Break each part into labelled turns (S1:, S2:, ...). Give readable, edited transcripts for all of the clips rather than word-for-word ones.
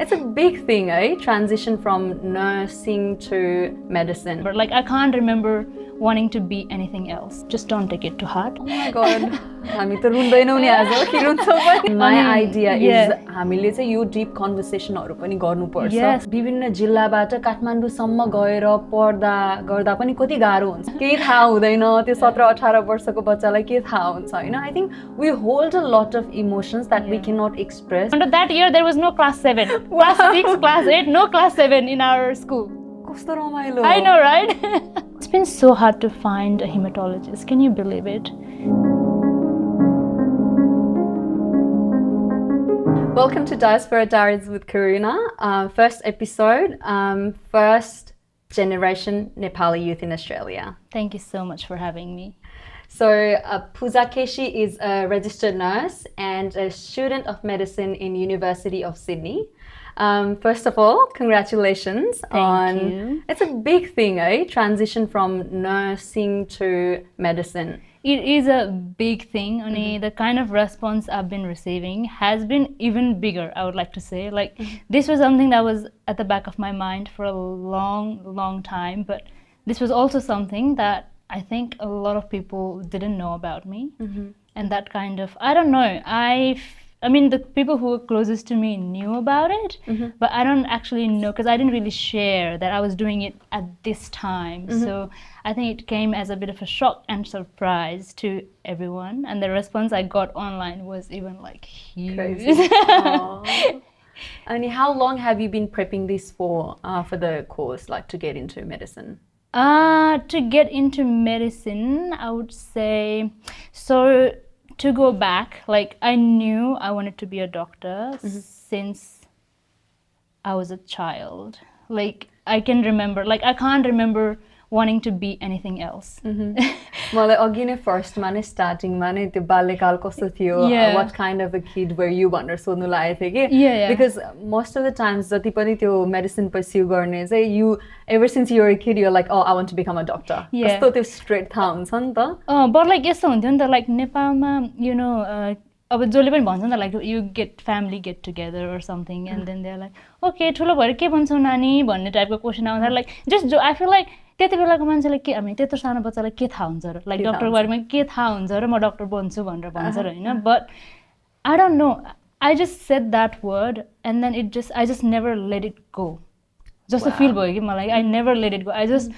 S1: It's a big thing, transition from nursing to medicine.
S2: But like I can't remember wanting to be anything else. Just don't take it to heart.
S1: Oh my god. हामी त रुँदैनौ नि आज के रुन्छौ पनि. My idea is हामीले चाहिँ यो deep conversationहरु पनि गर्नुपर्छ. विभिन्न जिल्लाबाट काठमाडौँसम्म गएर पढ्दा गर्दा पनि कति गाह्रो हुन्छ. केही थाहा हुँदैन त्यो 17-18 वर्षको बच्चालाई के थाहा हुन्छ हैन. I think we hold a lot of emotions that we cannot express.
S2: Under that year there was no class 7. Class 6, class 8, no class 7 in our school.
S1: कस्तो रमाइलो.
S2: I know, right? It's been so hard to find a hematologist. Can you believe it?
S1: Welcome to Diaspora Diaries with Karuna. First episode, first generation Nepali youth in Australia.
S2: Thank you so much for having me.
S1: So Pooja KC is a registered nurse and a student of medicine in University of Sydney. First of all, congratulations.
S2: Thank you.
S1: It's a big thing, transition from nursing to medicine.
S2: It is a big thing. The kind of response I've been receiving has been even bigger, I would like to say. Like, this was something that was at the back of my mind for a long time, but this was also something that I think a lot of people didn't know about me. And that kind of, I don't know, I mean, the people who were closest to me knew about it, but I don't actually know because I didn't really share that I was doing it at this time. So I think it came as a bit of a shock and surprise to everyone. And the response I got online was even like huge.
S1: Crazy. And how long have you been prepping this for the course, like to get into medicine?
S2: To get into medicine, I would say, so to go back, like I knew I wanted to be a doctor since I was a child. Like I can remember, like I can't remember wanting to be anything else.
S1: मलाई अघि नै फर्स्टमा नै स्टार्टिङमा नै त्यो बाल्यकाल कस्तो थियो, what kind of a kid were you भनेर सोध्नु लागेको थियो कि, because most of the times जति पनि त्यो मेडिसिन पर्स्यु गर्ने चाहिँ you ever since you were a kid you're like, oh I want to become a doctor. कस्तो त्यो स्ट्रेट थाहा हुन्छ नि त.
S2: But like यस्तो हुन्थ्यो नि त, like नेपालमा you know अब जसले पनि भन्छ नि त, like you get family get together or something and then they're like, okay ठुलो भएर के भन्छौ नानी भन्ने टाइपको क्वेसन आउँछ. like just I feel like त्यति बेलाको मान्छेलाई के, हामी त्यत्रो सानो बच्चालाई के थाहा हुन्छ र, लाइक डक्टरको बारेमा के थाहा हुन्छ र म डक्टर बन्छु भनेर भन्छ र हैन. But I don't know, I just said that word and then I just never let it go. Just a feel भयो कि मलाई, I never let it go. I just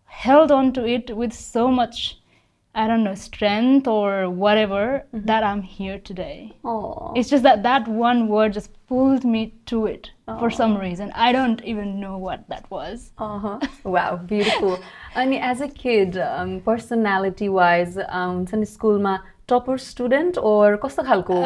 S2: held on to it with so much, I don't know, strength or whatever that I'm here today. It's just that one word just pulled me to it for some reason. I don't even know what that was.
S1: Wow, beautiful. And as a kid, personality wise, schoolमा topper student or कस्तो खालको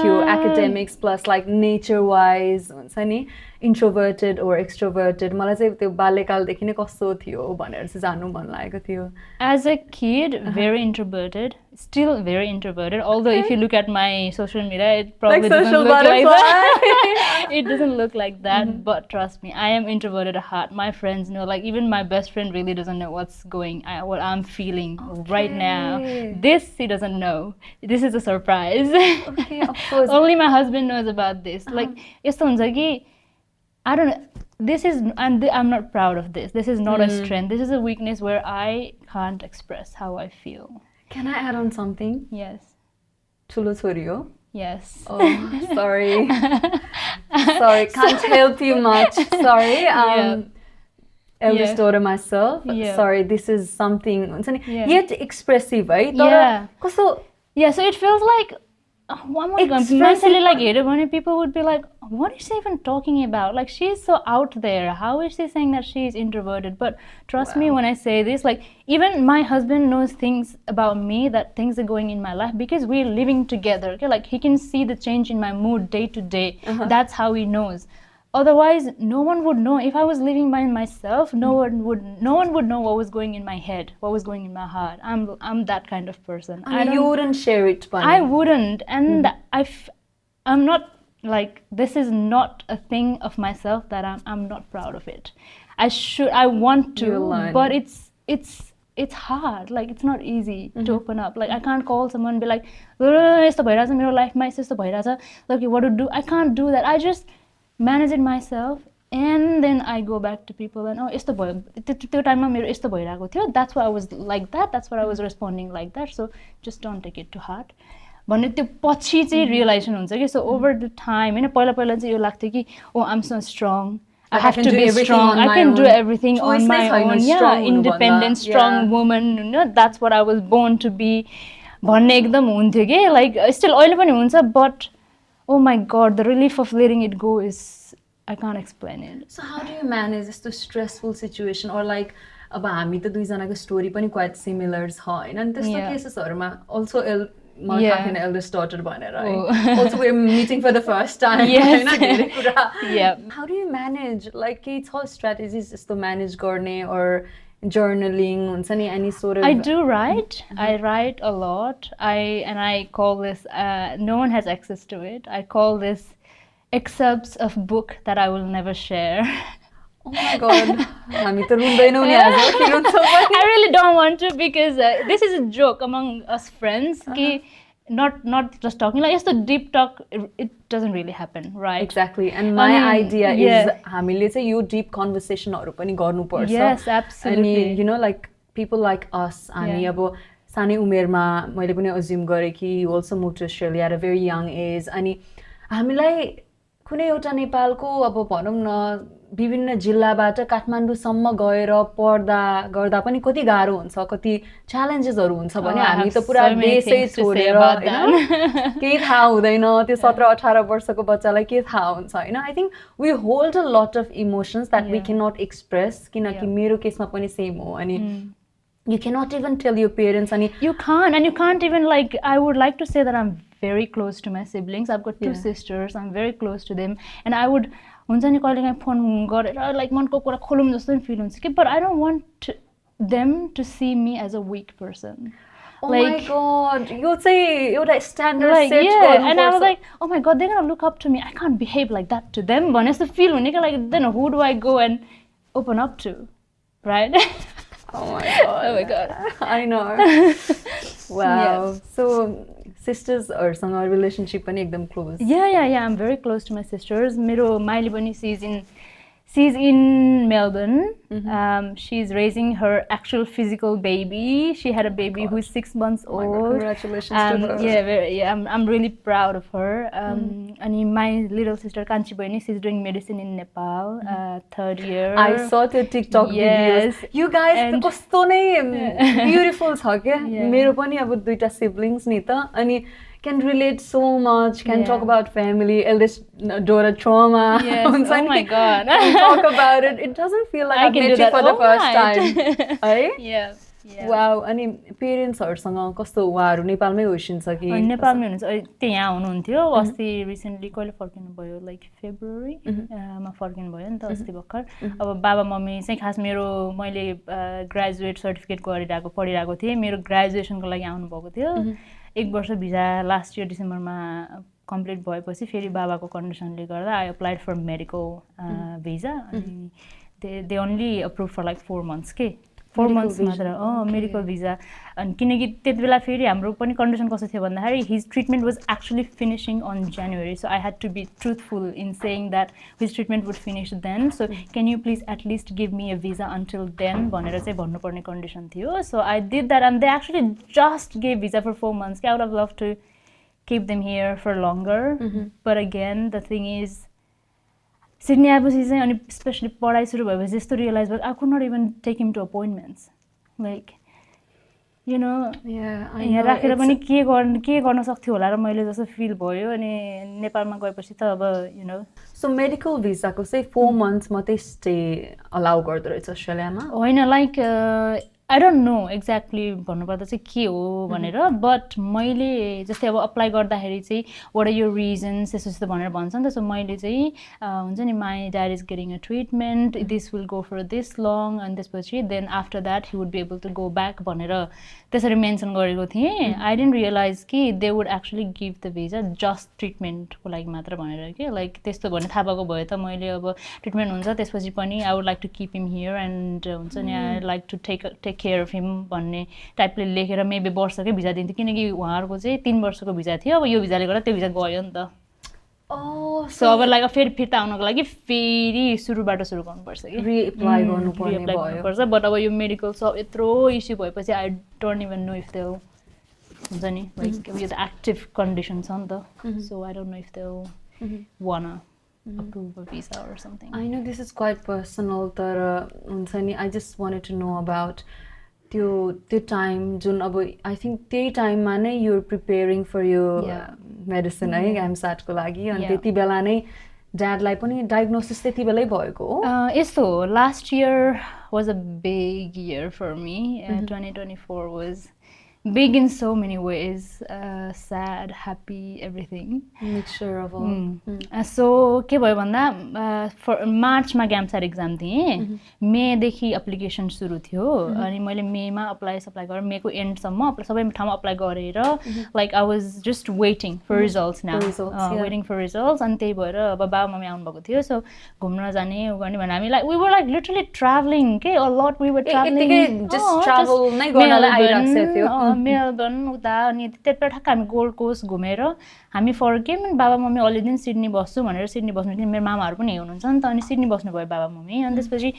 S1: थियो, academics plus like nature wise हुन्छ नि, introverted or extroverted? मलाई चाहिँ त्यो बाल्यकालदेखि नै कस्तो थियो भनेर चाहिँ जान्नु मन लागेको थियो.
S2: As a kid, very introverted, still very introverted. Although if you look at my social media, it probably
S1: like
S2: doesn't
S1: social
S2: look
S1: butterfly.
S2: like that. It doesn't look like that, but trust me, I am introverted at heart. My friends know, like even my best friend really doesn't know what I'm feeling right now. This he doesn't know. This is a surprise.
S1: Okay, of course.
S2: Only my husband knows about this. Like यस्तो हुन्छ कि I don't know. This is, and I'm not proud of this. This is not a strength. This is a weakness where I can't express how I feel.
S1: Can I add on something?
S2: Yes.
S1: ठुलो छोरी हो?
S2: Yes.
S1: Oh, sorry. Sorry, can't help you much. Sorry. Eldest daughter myself. Sorry, this is something yet expressive, right?
S2: So it feels like like people would be like, what is she even talking about? Like she's so out there. How is she saying that she's introverted? But trust me when I say this, like even my husband knows things about me, that things are going in my life because we're living together. Okay? Like he can see the change in my mood day to day. That's how he knows. Otherwise, no one would know. If I was living by myself, no one would know what was going in my head, what was going in my heart. I'm that kind of person.
S1: You wouldn't share it, Bunny.
S2: I wouldn't, and I'm not like, this is not a thing of myself that I'm not proud of it. I want to, but it's hard. Like it's not easy to open up. Like I can't call someone and be like, "यस्तो भइराछ मेरो लाइफमा, यस्तो भइराछ." Like what to do? I can't do that. I just manage it myself and then I go back to people and यस्तो भयो त्यो टाइममा मेरो यस्तो भइरहेको थियो, that's why I was like that, that's why I was responding like that, so just don't take it to heart भन्ने त्यो पछि चाहिँ रियलाइजेसन हुन्छ कि. सो ओभर द टाइम होइन पहिला पहिला चाहिँ यो लाग्थ्यो कि I'm so strong, I have to be strong, I can do everything on my own, yeah, independent, strong woman, you know, that's what I was born to be भन्ने एकदम हुन्थ्यो कि. लाइक स्टिल अहिले पनि हुन्छ, but oh my god, the relief of letting it go is I can't explain it.
S1: So how do you manage this stressful situation, or like अब हामी त दुईजनाको स्टोरी पनि क्वाइट सिमिलर छ होइन, अनि त्यस्तो केसेसहरूमा also eldest daughter bhanera, also we're meeting for the first time, how do you manage, like ke chha strategies to manage garne or journaling huncha ni, any sort of?
S2: I do write. I write a lot. I call this no one has access to it. I call this excerpts of book that I will never share.
S1: Oh my god, हामी त रुन्दैनौ नि आज, के रुन्छौ पनि?
S2: I really don't want to, because this is a joke among us friends कि not just talking, like यस्तो deep talk it doesn't really happen, right?
S1: Exactly, and my idea is हामीले चाहिँ यो deep conversation हरु पनि गर्नुपर्छ.
S2: Yes, absolutely.
S1: अनि you know, like people like us, हामी अब सानै उमेरमा मैले पनि assume गरे कि you also moved to Australia at a very young age, अनि हामीलाई कुनै एउटा नेपालको अब भनौँ न विभिन्न जिल्लाबाट काठमाडौँसम्म गएर पढ्दा गर्दा पनि कति गाह्रो हुन्छ, कति च्यालेन्जेसहरू हुन्छ भने हामी त पुरा देशै छोडेर हैन, केही थाहा हुँदैन, त्यो 17-18 वर्षको बच्चालाई के थाहा हुन्छ हैन. I think we hold a lot of emotions that we can not express, किनकि मेरो केसमा पनि सेम हो. अनि you cannot even tell your parents, and
S2: you can't even, like, I would like to say that I'm very close to my siblings. I've got two sisters, I'm very close to them, and I would हुन्छ नि कहिले काहीँ phone गरेर like मनको कुरा खोलौँ जस्तो नि फिल हुन्छ कि, but I don't want them to see me as a weak person.
S1: Oh my god, you say एउटा standard set
S2: गर्नुपर्छ. And I was like, oh my god, they're gonna look up to me, I can't behave like that to them भने जस्तो feel हुने कि, like then who do I go and open up to, right?
S1: Oh my god, I know. Wow. So sisters सँग relationship पनि एकदम close?
S2: Yeah, I'm very close to my sisters. मेरो माइली पनि she's in Melbourne. She's raising her actual physical baby. She had a baby who is 6 months old.
S1: God, congratulations to her.
S2: Yeah, I'm really proud of her. And my little sister Kanchi Boyni, she's doing medicine in Nepal, 3rd year.
S1: I saw your TikTok videos. You guys कस्तो नै beautiful छ के. मेरो पनि अब दुईटा siblings नि त, अनि can relate so much, can talk about family, eldest daughter trauma.
S2: Yes, oh my god.
S1: Talk about it. It doesn't feel like I've met you for the first time. Right?
S2: Yeah.
S1: Wow, अनि पेरेन्ट्सहरुसँग कस्तो उहाँहरु नेपालमै होइसिन्छ कि?
S2: नेपालमै हुनुहुन्छ, त्यही यहाँ हुनुहुन्थ्यो. अस्ति रिसेन्टली कहिले फर्किनु भयो, लाइक फेब्रुअरी मा फर्किनु भयो नि त अस्ति भर्खर. अब बाबा मम्मी चाहिँ खास मेरो मैले ग्रेजुएट सर्टिफिकेट पढिरहेको थिएँ, मेरो ग्रेजुएसनको लागि आउनु भएको थियो. 1 वर्ष भिजा लास्ट इयर डिसेम्बरमा कम्प्लिट भएपछि फेरि बाबाको कन्डिसनले गर्दा I applied for medical visa. अनि they only approve for like 4 months के, 4 months मात्र मेडिकल भिजा. अनि किनकि त्यति बेला फेरि हाम्रो पनि कन्डिसन कस्तो थियो भन्दाखेरि his treatment was actually finishing on January, so I had to be truthful in saying that his treatment would finish then, so can you please at least give me a visa until then भनेर चाहिँ भन्नुपर्ने condition थियो. So I did that and they actually just gave visa for 4 months. I would have love to keep them here for longer, but again the thing is Sydney आएपछि चाहिँ अनि specially पढाइ सुरु भएपछि यस्तो रियलाइज भयो I could not even take him to appointments, like you know यहाँ राखेर पनि के गर्न सक्थ्यो होला र मैले जस्तो फिल भयो. अनि नेपालमा गएपछि त अब यु नो.
S1: सो मेडिकल भिजाको चाहिँ 4 months मात्रै स्टे अलाउ गर्दो रहेछ अस्ट्रेलियामा?
S2: होइन, like I don't no exactly भन्नुपर्दा चाहिँ के हो भनेर, बट मैले जस्तै अब अप्लाई गर्दाखेरि चाहिँ वाट आर योर रिजन्स त्यस्तो त्यस्तो भनेर भन्छ नि त. सो मैले चाहिँ हुन्छ नि my dad is getting a treatment, this will go for this long, अनि त्यसपछि then after that he would be able to go back भनेर त्यसरी मेन्सन गरेको थिएँ. आई डिन्ट रियलाइज कि they would actually give the visa just ट्रिटमेन्टको लागि मात्र भनेर के, लाइक त्यस्तो भने थाहा पाएको भए त मैले अब ट्रिटमेन्ट हुन्छ त्यसपछि पनि I would like to keep him here and हुन्छ नि I like to take care of him भन्ने टाइपले लेखेर मेबी वर्षकै भिजा दिन्थ्यो, किनकि उहाँहरूको चाहिँ 3 वर्षको भिजा थियो. अब यो भिजाले गर्दा त्यो भिजा गयो नि त. सो अब लाइक फेरि फिर्ता आउनको लागि फेरि सुरुबाट सुरु गर्नुपर्छ कि
S1: रिएप्लाई गर्नुपर्ने भयो
S2: गर्नुपर्छ बट अब यो मेडिकल सब यत्रो इस्यु भएपछि I don't even know if they हुन्छ नि लाइक यो त एक्टिभ कन्डिसन छ नि त so I don't know if they one approve a visa or something.
S1: I know this is quite personal तर हुन्छ नि I just wanted to know about त्यो टाइम जुन अब I think त्यही टाइममा नै you're preparing for your medicine है एमसाटको लागि अनि त्यति बेला नै ड्याडलाई पनि डायग्नोसिस त्यति बेलै भएको हो
S2: यस्तो हो last year was a big year for me 2024 was big in so many ways, sad, happy, everything.
S1: Mixture of all.
S2: So, के भयो भन्दा for March मा GAMSAT exam दिएँ मे देखि एप्लिकेसन सुरु थियो अनि मैले मे मा अप्लाई गरेर मे को एन्ड सम्म सबै ठाउँमा अप्लाई गरेर like I was just waiting for results now waiting for results अनि त्यही भएर अब बाबा मम्मी आउनु भएको थियो सो घुम्न जाने गर्ने भने हामी like we were like literally travelling के a lot we were travelling
S1: just travel नै गर्नलाई आइराखेको थियो
S2: मेलबर्न उता अनि त्यतिबेला ठ्याक्क हामी गोल्ड कोस्ट घुमेर हामी फर्क्यौँ अनि बाबा मम्मी अलि दिन सिडनी बस्छु भनेर सिडनी बस्नु किन मेरो मामाहरू पनि हुनुहुन्छ नि त अनि सिडनी बस्नुभयो बाबा मम्मी अनि त्यसपछि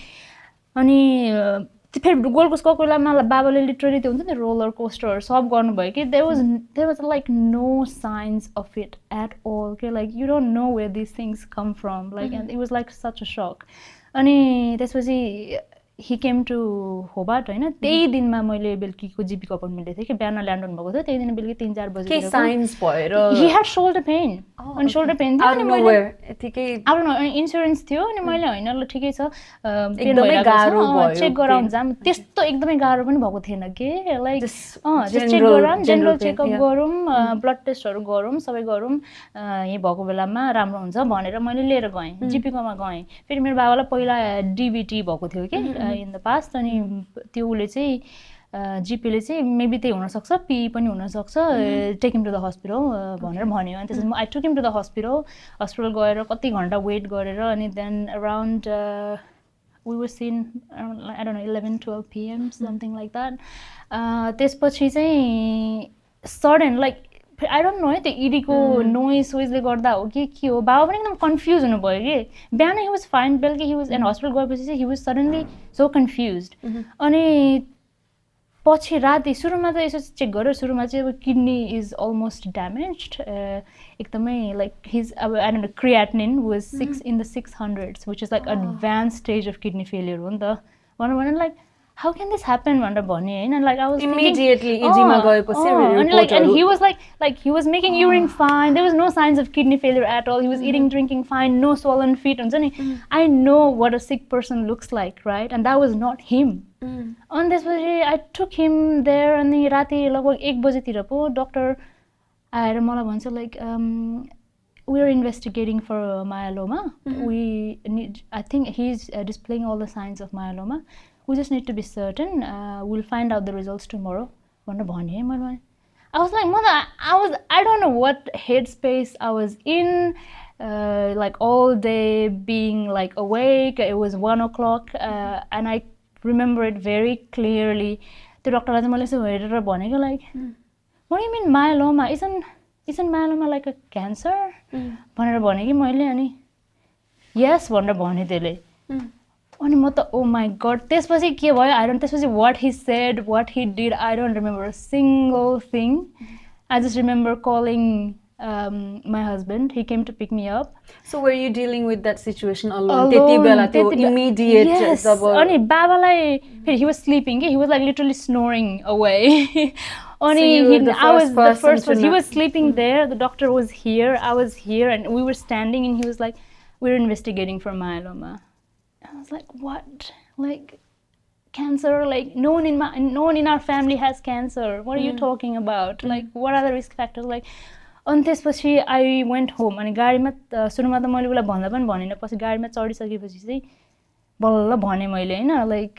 S2: अनि फेरि गोल्ड कोस्ट गएको बेलामा बाबाले लिटरली त्यो हुन्छ नि रोलर कोस्टरहरू सब गर्नुभयो कि there was like no signs of it at all के like you don't know where this things come from like and it was like such a shock अनि त्यसपछि he came to Hobart हैन त्यही दिनमा मैले बेलुकीको जीपीको अपॉइन्टमेन्ट लिएको थिएँ कि बिहान ल्यान्ड हुनु भएको थियो त्यही दिन बेलुकी 3-4 बजे
S1: के साइन्स भएर
S2: he had shoulder pain अनि shoulder pain थियो अनि मैले
S1: यतिकै
S2: I don't know इन्स्योरेन्स थियो अनि मैले हैन ल ठिकै छ
S1: एकदमै गाह्रो भयो
S2: चेक गराउन जाम त्यस्तो एकदमै गाह्रो पनि भएको थिएन के लाइक जस्ट चेक गराउँ जेनरल चेकअप गरौँ ब्लड टेस्टहरू गरौँ सबै गरौँ यही भएको बेलामा राम्रो हुन्छ भनेर मैले लिएर गएँ जीपीकोमा गएँ फेरि मेरो बाबालाई पहिला डीबीटी भएको थियो कि इन द पास्ट अनि त्यो उसले चाहिँ जिपीले चाहिँ मेबी त्यही हुनसक्छ पी पनि हुनसक्छ take him to the hospital भनेर भन्यो अनि त्यसपछि I took him to the hospital गएर कति घन्टा वेट गरेर अनि then around we were seen I don't know 11-12 PM something like that त्यसपछि चाहिँ sudden like I don't know है त्यो इडीको नोइजले गर्दा हो कि के हो बाबा पनि एकदम कन्फ्युज हुनुभयो कि बिहान हि वाज फाइन बेलुकी हि वाज एन्ड हस्पिटल गएपछि चाहिँ he was suddenly so confuse अनि पछि राति सुरुमा त यसो चेक गरेर सुरुमा चाहिँ अब किडनी इज अलमोस्ट ड्यामेज्ड एकदमै लाइक हिज अब I don't no creatinine was 6 in the 600s which is like advanced stage of kidney failure हो नि त भनेर like how can this happen भनेर भने हैन like I was
S1: immediately ED मा गएपछि
S2: report and he was like he was making urine fine there was no signs of kidney failure at all he was eating drinking fine no swollen feet हुन्छ नि I know what a sick person looks like right and that was not him अनि त्यसपछि I took him there अनि राति लगभग 1 बजेतिर पो doctor आएर मलाई भन्छ like we are investigating for myeloma we need I think he's displaying all the signs of myeloma we just need to be certain we'll find out the results tomorrow भनेर भने मैले I was like I don't know what headspace I was in like all day being like awake it was 1 o'clock and I remember it very clearly the doctor was मैले यसो हेरेर भनेको like what do you mean myeloma isn't myeloma like a cancer भनेर भने कि मैले अनि yes भनेर भने त्यसले अनि म त oh my god त्यसपछि के भयो I don't त्यसपछि what he said what he did I don't remember a single thing I just remember calling my husband he came to pick me up
S1: so were you dealing with that situation alone त्यति बेला त्यो immediate
S2: yes अनि बाबालाई फेरि he was sleeping he was like literally snoring away Only I was the first person. He was sleeping there. The doctor was here. I was here, and we were standing. And he was like, "We're investigating for myeloma." I was like, "What? Like cancer? Like no one in our family has cancer. What are you talking about? Like what are the risk factors? Like." अनि त्यसपछि I went home. अनि गाडीमा सुरुमा त मैले उसलाई भन्दा पनि भनेन पछि गाडीमा चढिसकेपछि चाहिँ बल्ल भने मैले हैन लाइक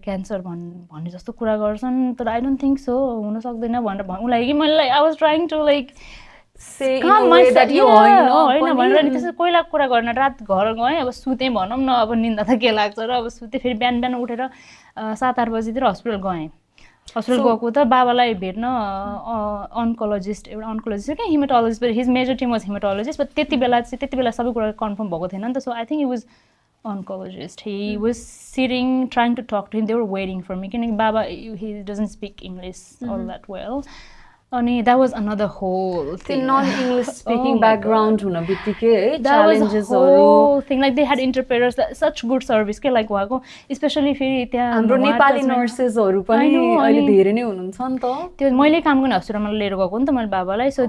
S2: क्यान्सर भन्ने जस्तो कुरा गर्छन् तर आई डोन्ट थिंक सो हुन सक्दैन भनेर उलाई कि मैले I was trying to like
S1: say in a way that you
S2: हैन भनेर नि त्यसै कोइला कुरा गर्न रात घर गएँ अब सुते भनौँ न अब निन्दा त के लाग्छ र अब सुते फेरि बिहान उठेर 7-8 बजेतिर हस्पिटल गएँ हस्पिटल गएको त बाबालाई भेट्न अन्कोलोजिस्ट एउटा अन्कोलोजिस्ट क्या haematologist but his major team was haematologist but त्यति बेला सबै कुरा कन्फर्म भएको थिएन नि त so I think he was oncologist. He was sitting trying to talk to him. They were waiting for me. Baba, he doesn't speak English all that well. And that was another whole thing.
S1: The non-English speaking background huna bitike
S2: that was
S1: challenges
S2: a whole thing. Like they had interpreters, such good service ke like wako, especially feri त्यहाँ
S1: हाम्रो Nepali nurses हरु पनि अहिले धेरै नै हुनुहुन्छ नि त.
S2: त्यो मैले काम गर्ने हस्पिटलमा लिएर गएको नि त मैले बाबालाई. So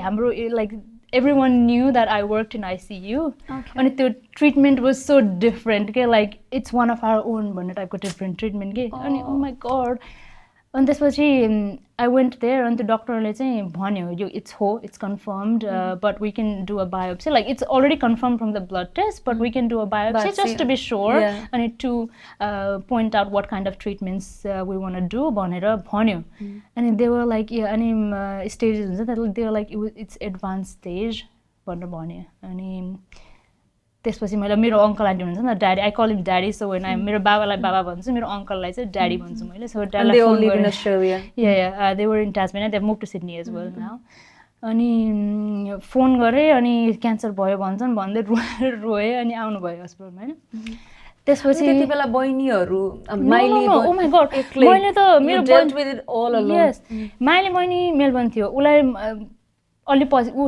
S2: हाम्रो like everyone knew that I worked in ICU. And the treatment was so different. Okay? Like, it's one of our own type of different treatment. Okay? And oh my God. And this was I went there and the doctor was saying, it's confirmed, but we can do a biopsy. Like, it's already confirmed from the blood test, but we can do a biopsy just to be sure. I need to point out what kind of treatments we want to do. And they were like, stages. They were like, it's advanced stage. And त्यसपछि मैले मेरो uncle aunty हुनुहुन्छ नि daddy I call him daddy so when I मेरो बाबालाई बाबा भन्छु मेरो अङ्कललाई चाहिँ ड्याडी भन्छु मैले सो ड्याडीलाई फोन गरेँ yeah they were in Tasmania they move to Sydney as well now अनि फोन गरेँ अनि क्यान्सर भयो भन्छन् भन्दै रोएँ अनि आउनुभयो हस्पिटलमा होइन त्यसपछि
S1: त्यति बेला बहिनीहरू
S2: माइली ओ माय गॉड मैले त मेरो माइली बहिनी मेलबर्न थियो उलाई only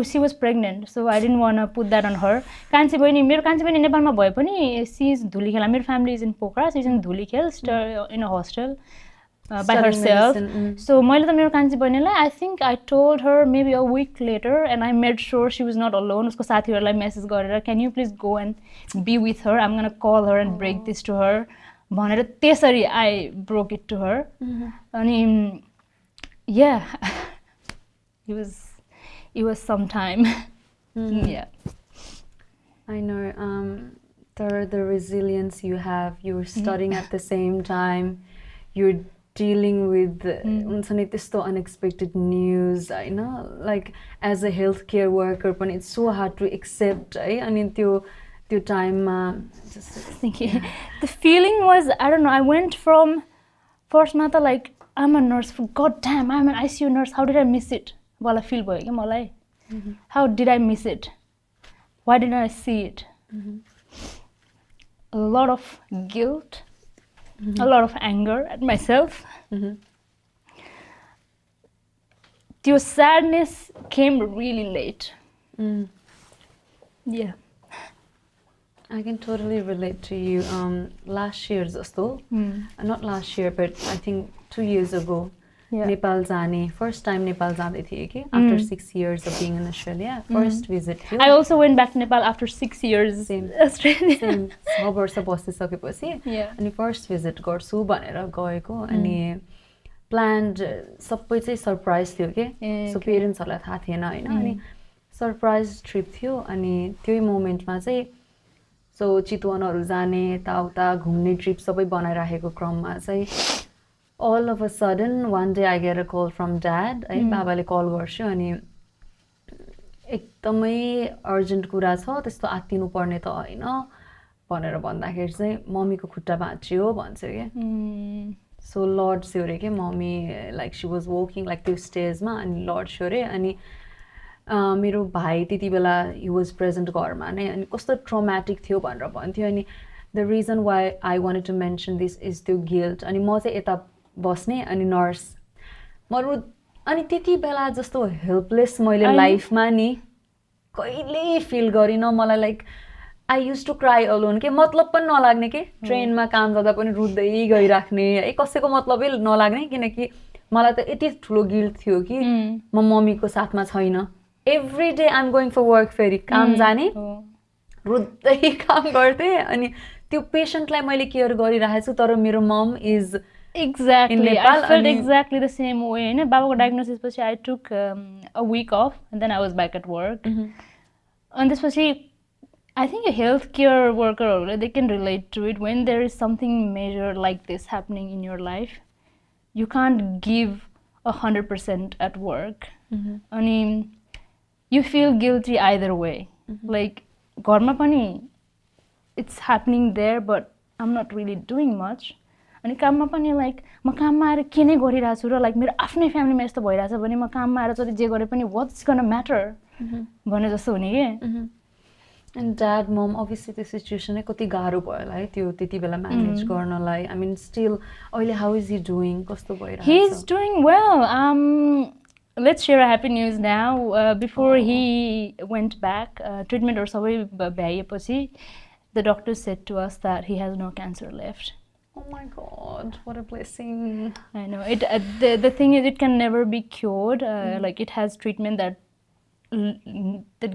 S2: she was pregnant so I didn't want to put that on her कान्छी बहिनी मेरो कान्छी बहिनी नेपालमा भए पनि she is धुलीखेल मेरो family is in Pokhara she is in Dhulikhel in a hostel by herself so मैले त मेरो कान्छी बहिनीलाई I think I told her maybe a week later and I made sure she was not alone उसको साथीहरुलाई message गरेर can you please go and be with her I'm going to call her and break this to her भनेर त्यसरी I broke it to her अनि yeah it was some time. Yeah.
S1: I know. The resilience you have. You're studying at the same time. You're dealing with unexpected news. I know. Like as a healthcare worker, but it's so hard to accept. I mean, your time.
S2: Just thinking. The feeling was I don't know. I went from first mata like I'm a nurse. God damn, I'm an ICU nurse. How did I miss it? Well, I feel boy, how did I miss it? Why didn't I see it? A lot of guilt, a lot of anger at myself. Your sadness came really late. Yeah.
S1: I can totally relate to you. Last year, not last year, but I think 2 years ago. Nepal जाने first time Nepal जाँदै थिए कि after 6 years of being in Australia first visit थियो
S2: I also went back to Nepal after 6 years Australia
S1: 6 वर्ष बसिसकेपछि अनि first visit गर्छु भनेर गएको अनि planned सबै चाहिँ सरप्राइज थियो के सो पेरेन्ट्सहरुलाई थाहा थिएन हैन अनि सरप्राइज ट्रिप थियो अनि त्यही मोमेन्टमा चाहिँ सो चितवनहरु जाने ताउता घुम्ने ट्रिप सबै बनाइराखेको क्रममा चाहिँ all of a sudden one day I get a call from dad है बाबाले कल गर्छ अनि एकदमै अर्जेन्ट कुरा छ त्यस्तो आत्तिनु पर्ने त हैन भनेर भन्दाखेरि चाहिँ मम्मीको खुट्टा भाँच्यो भन्छ के सो लर्ड स्योरे के mummy like she was walking like त्यो स्टेजमा अनि लर्ड स्योरे अनि मेरो भाइ त्यति बेला ही वाज प्रेजेन्ट घरमा नै अनि कस्तो ट्रमाटिक थियो भनेर भन्थ्यो अनि the reason why I wanted to mention this is त्यो गिल्ट अनि म चाहिँ यता बस्ने अनि नर्स अनि त्यति बेला जस्तो हेल्पलेस मैले लाइफमा नि कहिल्यै फिल गरिनँ मलाई like I use to cry alone के मतलब पनि नलाग्ने के ट्रेनमा काम गर्दा पनि रुँदै गइराख्ने है कसैको मतलबै नलाग्ने किनकि मलाई त यति ठुलो गिल्ट थियो कि म मम्मीको साथमा छैन every day I am going for work फेरि काम जाने रुँदै काम गर्थेँ अनि त्यो पेसेन्टलाई मैले केयर गरिरहेको छु तर मेरो मम is
S2: Exactly. I felt exactly the same way. Baba's diagnosis, I took a week off and then I was back at work. And this was, I think a healthcare worker, they can relate to it. When there is something major like this happening in your life, you can't give 100% at work. I mean, you feel guilty either way. Like, Garma pani, it's happening there, but I'm not really doing much. अनि काममा पनि like म काममा आएर के नै गरिरहेको छु र लाइक मेरो आफ्नै फ्यामिलीमा यस्तो भइरहेछ भने म काममा आएर जति जे गरे पनि व्हाट्स गोना म्याटर भने जस्तो हुने के
S1: And dad, mom, obviously the situation कति गाह्रो भयो होला है त्यो त्यति बेला म्यानेज गर्नलाई I mean still अहिले how is he doing कस्तो भइरहेछ
S2: He's doing well. Let's share a happy news now. Before he went back, treatment or सबै भ्याएपछि the doctor said to us that he has no cancer left.
S1: Oh my god, what a blessing.
S2: I know. The thing is it can never be cured. Like it has treatment that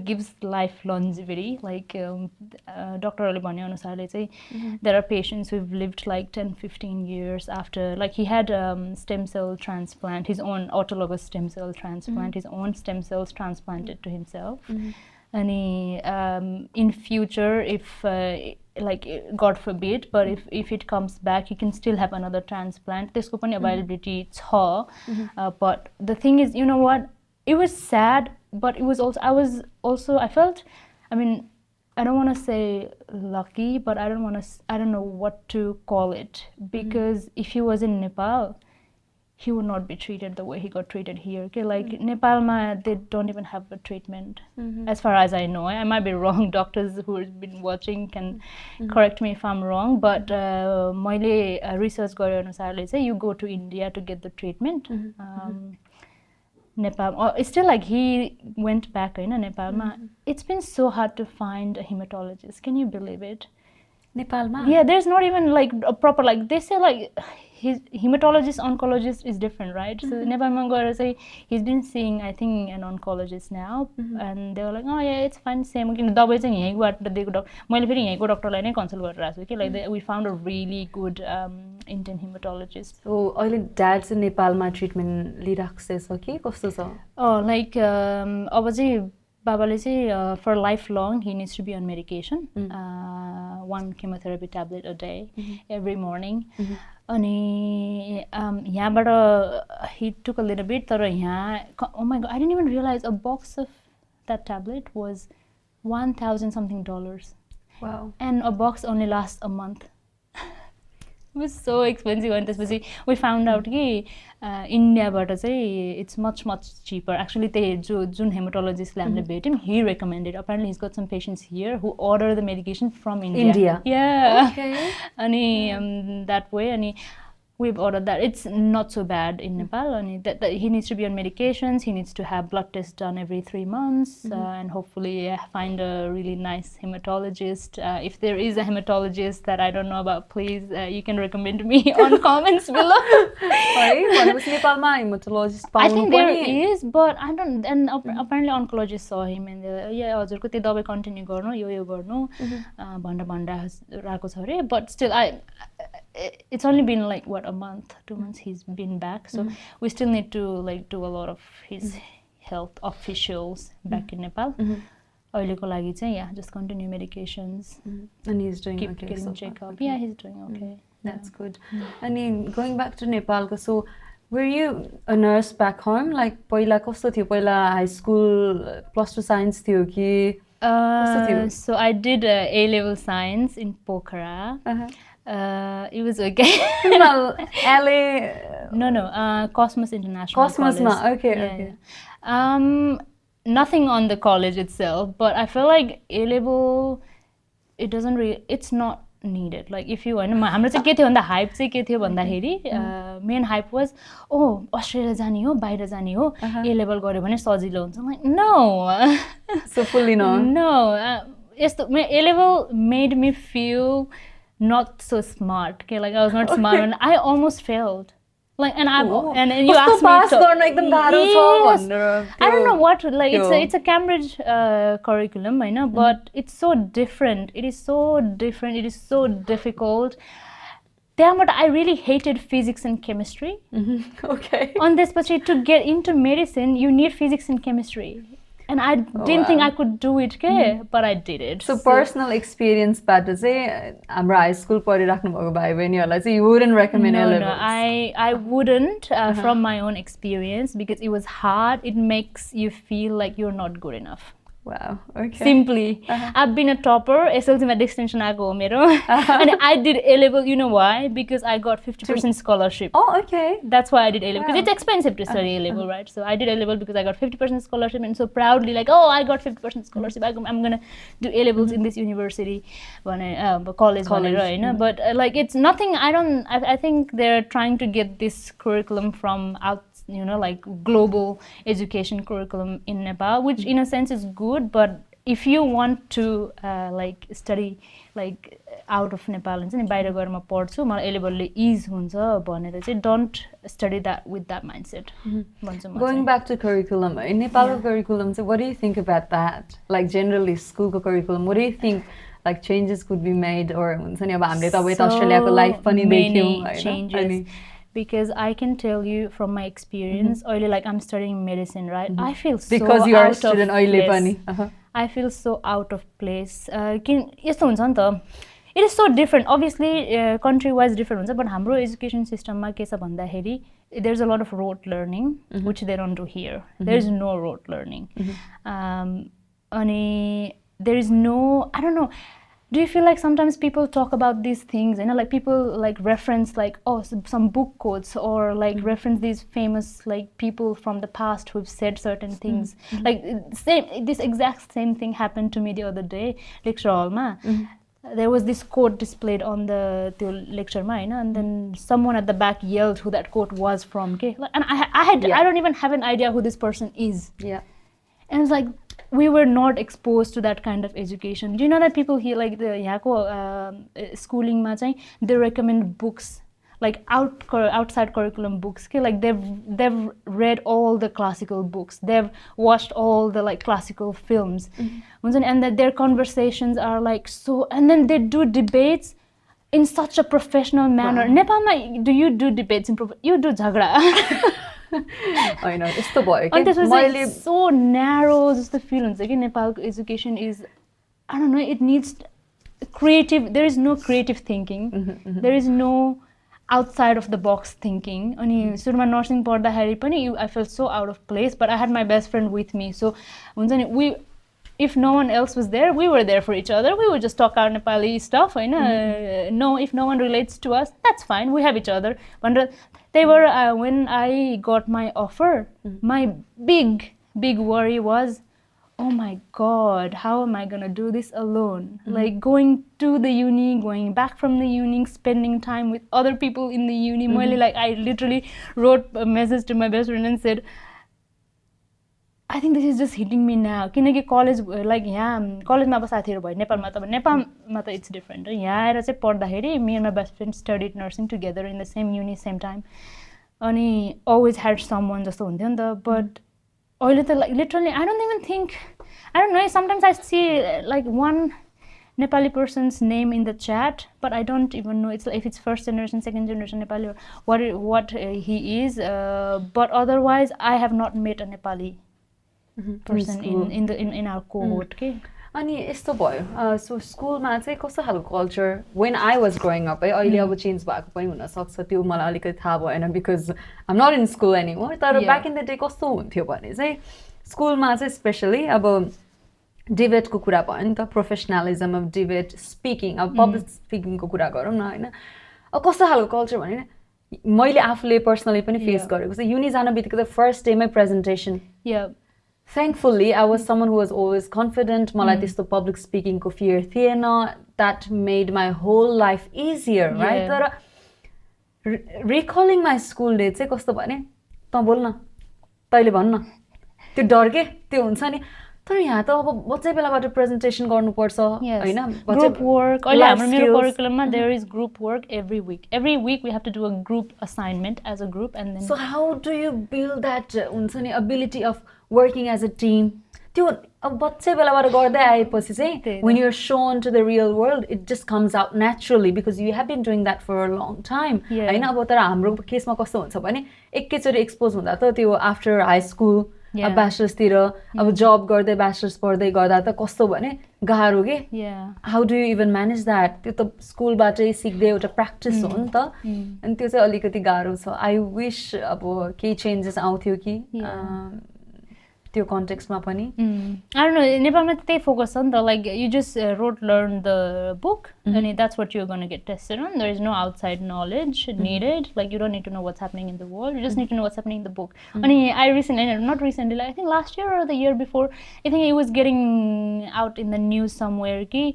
S2: gives life longevity. Like doctor भने अनुसारले चाहिँ there are patients who've lived like 10-15 years after, like he had stem cell transplant, his own autologous stem cell transplant, his own stem cells transplanted to himself. And in future, if like God forbid, but if it comes back, he can still have another transplant. त्यसको पनि availability छ. But the thing is, you know what? It was sad, but it was also I felt, I mean, I don't want to say lucky, but I don't know what to call it, because if he was in Nepal, he would not be treated the way he got treated here. Okay, like Nepal, they don't even have a treatment, as far as I know. I might be wrong. Doctors who have been watching can correct me if I'm wrong. But मैले research गरे अनुसारले चाहिँ you go to India to get the treatment. Nepal, still like he went back in Nepal. It's been so hard to find a hematologist. Can you believe it?
S1: Nepal ma?
S2: Yeah, there's not even like a proper, like they say like his hematologist oncologist is different, right? So Nepal ma gaera say he's been seeing I think an oncologist now, and they were like, oh yeah, it's fine, same. किन दबाई चाहिँ यहीँबाट दिएको doctor मैले फेरि यहीँको डक्टरलाई नै कन्सल्ट गरिरहेको छु कि like we found a really good Indian hematologist.
S1: So अहिले dad चाहिँ नेपालमा ट्रिटमेन्ट लिइराख्छ कि कस्तो छ?
S2: Like अब चाहिँ बाबाले चाहिँ for lifelong he needs to be on medication, 1 chemotherapy tablet a day every morning. अनि यहाँबाट he took a little bit, तर यहाँ oh my god, I didn't even realize a box of that tablet was $1,000 something.
S1: Wow.
S2: And a box only lasts a month. It was so expensive. And त्यसपछि we found out कि इन्डियाबाट चाहिँ it's much cheaper. Actually जुन hematologistले हामीले भेट्यौँ, he recommended. Apparently he's got some patients here who order the medication from India. Yeah.
S1: Okay.
S2: अनि that way अनि we've ordered that. It's not so bad in Nepal. And that he needs to be on medications. He needs to have blood tests done every 3 months, and hopefully find a really nice hematologist. If there is a hematologist that I don't know about, please you can recommend me on comments below. I think there is, but I don't. And apparently oncologist saw him and they're like, yeah, हजुरको त्यो दबाई continue गर्नु, यो गर्नु भन्दा राको छ रे. But still it's only been like what, a month, 2 months he's been back, so we still need to like do a lot of his health officials back in Nepal. अहिलेको लागि चाहिँ yeah, just continue medications.
S1: And he's doing
S2: keep
S1: okay,
S2: getting
S1: so
S2: check-up.
S1: okay.
S2: Yeah, he's doing okay.
S1: That's good. And going back to Nepal, so were you a nurse back home? Like पहिला कस्तो थियो? पहिला high school +2 science थियो कि कस्तो थियो?
S2: So I did A-level science in Pokhara. It was okay.
S1: LA.
S2: No. Cosmos International.
S1: Cosmos,
S2: College.
S1: Okay,
S2: yeah,
S1: okay.
S2: Yeah. Nothing on the college itself, but I feel like A-level, it doesn't really. It's not needed. Like if you want, हाम्रो चाहिँ के थियो भन्दा hype चाहिँ के थियो भन्दाखेरि main hype was Australia जाने हो, बाहिर जाने हो, A-level गर्यो भने सजिलो हुन्छ. I'm like no.
S1: So fully no.
S2: No. यस्तो A-level made me feel not so smart. Okay, like I was not smart, and I almost failed. Like, and you asked me to. Yes. I don't know what. Like, it's a Cambridge curriculum, I know, but it's so different. It is so different. It is so difficult. But I really hated physics and chemistry.
S1: Okay.
S2: On this, but to get into medicine, you need physics and chemistry. And I didn't think I could do it, but I did it.
S1: So personal experience बाट चाहिँ हाम्रो high school पढिराख्नु भएको भाइ बहिनीहरूलाई चाहिँ you wouldn't recommend A-levels?
S2: No, I wouldn't from my own experience, because it was hard. It makes you feel like you're not good enough.
S1: Wow, okay.
S2: Simply. I've been a topper. SLC my distinction ago mero. And I did A-level, you know why? Because I got 50% scholarship.
S1: Oh, okay.
S2: That's why I did A-level. Because
S1: Wow.
S2: it's expensive to study A-level, right? So I did A-level because I got 50% scholarship, and so proudly like, oh, I got 50% scholarship. I'm going to do A-levels in this university, college. Right? But like it's nothing, I think they're trying to get this curriculum from out, like global education curriculum in Nepal, which in a sense is good, but if you want to like study like out of Nepal and बाहिर गएर म पढ्छु मलाई A-levelले ease हुन्छ भनेर चाहिँ don't study that with that mindset.
S1: Going back to curriculum, in Nepal curriculum, so what do you think about that? Like generally school curriculum, what do you think like changes could be made or हुन्छ नि अब हामीले त अब यता अस्ट्रेलियाको life पनि देख्यौं हैन
S2: changes. Because I can tell you from my experience, like I'm studying medicine, right? I feel so
S1: because you are a
S2: out
S1: student
S2: of place.
S1: पनि
S2: I feel so out of place. यस्तो हुन्छ नि त. It is so different. Obviously, country-wise different हुन्छ, but हाम्रो education system मा के छ भन्दाखेरि there's a lot of rote learning, which they don't do here. There is no rote learning. अनि there is no, I don't know. Do you feel like sometimes people talk about these things, like people like reference like, oh, some book quotes or like reference these famous like people from the past who've said certain things. Like this exact same thing happened to me the other day, lecture hall ma. There was this quote displayed on the lecture ma, and then someone at the back yelled who that quote was from. And I don't even have an idea who this person is.
S1: Yeah.
S2: And it's like, we were not exposed to that kind of education. Do you know that people here, like the yako schooling ma chahi, they recommend books, like outside curriculum books. Like they've read all the classical books, they've watched all the like classical films, and that their conversations are like so. And then they do debates in such a professional manner. Nepalma, do you do debates in you do jhagra?
S1: I know, it's the boy.
S2: And this was so narrow, just the feelings. Again, Nepal education is, I don't know, it needs creative, there is no creative thinking. There is no outside of the box thinking. Ani surma nursing padhari pani I felt so out of place, but I had my best friend with me. So if no one else was there, we were there for each other. We would just talk our Nepali stuff. No, if no one relates to us, that's fine. We have each other. They were when I got my offer, my big worry was, oh my God, how am I gonna do this alone? Like going to the uni, going back from the uni, spending time with other people in the uni. Like I literally wrote a message to my best friend and said, I think this is just hitting me now. Kinaki college, like college ma sathihharu bhayo Nepal ma ta it's different. Yaha aera chai padhakeri me and my best friend studied nursing together in the same uni, same time. Ani always had someone jasto hunthyo ni ta, but अहिले त like literally I don't even think, I don't know, sometimes I see like one Nepali person's name in the chat, but I don't even know if it's first generation, second generation Nepali or what he is, but otherwise I have not met a Nepali person in our cohort.
S1: अनि यस्तो भयो so स्कुलमा चाहिँ कस्तो खालको culture when I was growing up अहिले अब change भएको पनि हुन सक्छ त्यो मलाई अलिकति थाहा भएन because I'm not in school anymore तर back in the day कस्तो हुन्थ्यो भने चाहिँ स्कुलमा चाहिँ स्पेशली अब डिबेटको कुरा भयो नि त प्रोफेसनलिजम अफ डिबेट स्पिकिङ अब पब्लिक स्पिकिङको कुरा गरौँ न हैन अब कस्तो खालको कल्चर भने मैले आफूले पर्सनली पनि फेस गरेको छ युनि जान बित्तिकै त फर्स्ट डेमै presentation Thankfully, I was someone who was always confident. Malai testo public speaking ko fear thiena. That made my whole life easier, right? Tara recalling my school days चाहिँ कस्तो भने त बोल्न तैले भन्न त्यो डर के त्यो हुन्छ नि तर यहाँ त अब बच्चै बेलाबाट प्रेजेन्टेसन गर्नुपर्छ हैन
S2: group work अहिले हाम्रो मेरो करिकुलममा there is group work every week we have to do a group assignment as a group. And then
S1: so how do you build that हुन्छ नि ability of working as a team त्यो अब बच्चै बेलाबाट गर्दै आएपछि चाहिँ when you're shown to the real world it just comes out naturally because you have been doing that for a long time हैन अब तर हाम्रो केसमा कस्तो हुन्छ भने एकैचोटी एक्सपोज हुँदा त त्यो आफ्टर हाई स्कुल अब ब्याचलर्स तिर अब जब गर्दै ब्याचलर्स पढ्दै गर्दा त कस्तो भने गाह्रो के how do you even manage that त्यो त स्कुलबाटै सिक्दै एउटा प्र्याक्टिस हो नि त अनि त्यो चाहिँ अलिकति गाह्रो छ आई विश अब केही चेन्जेस आउँथ्यो कि त्यो कन्टेक्स्टमा पनि
S2: I don't know, नेपालमा त्यही फोकस छ नि त, like you just learn the book and that's what you're going to get tested on. There is no outside knowledge needed, like you don't need to know what's happening in the world, you just need to know what's happening in the book. And I recently, not recently, like I think last year or the year before, I think it was getting out in the news somewhere कि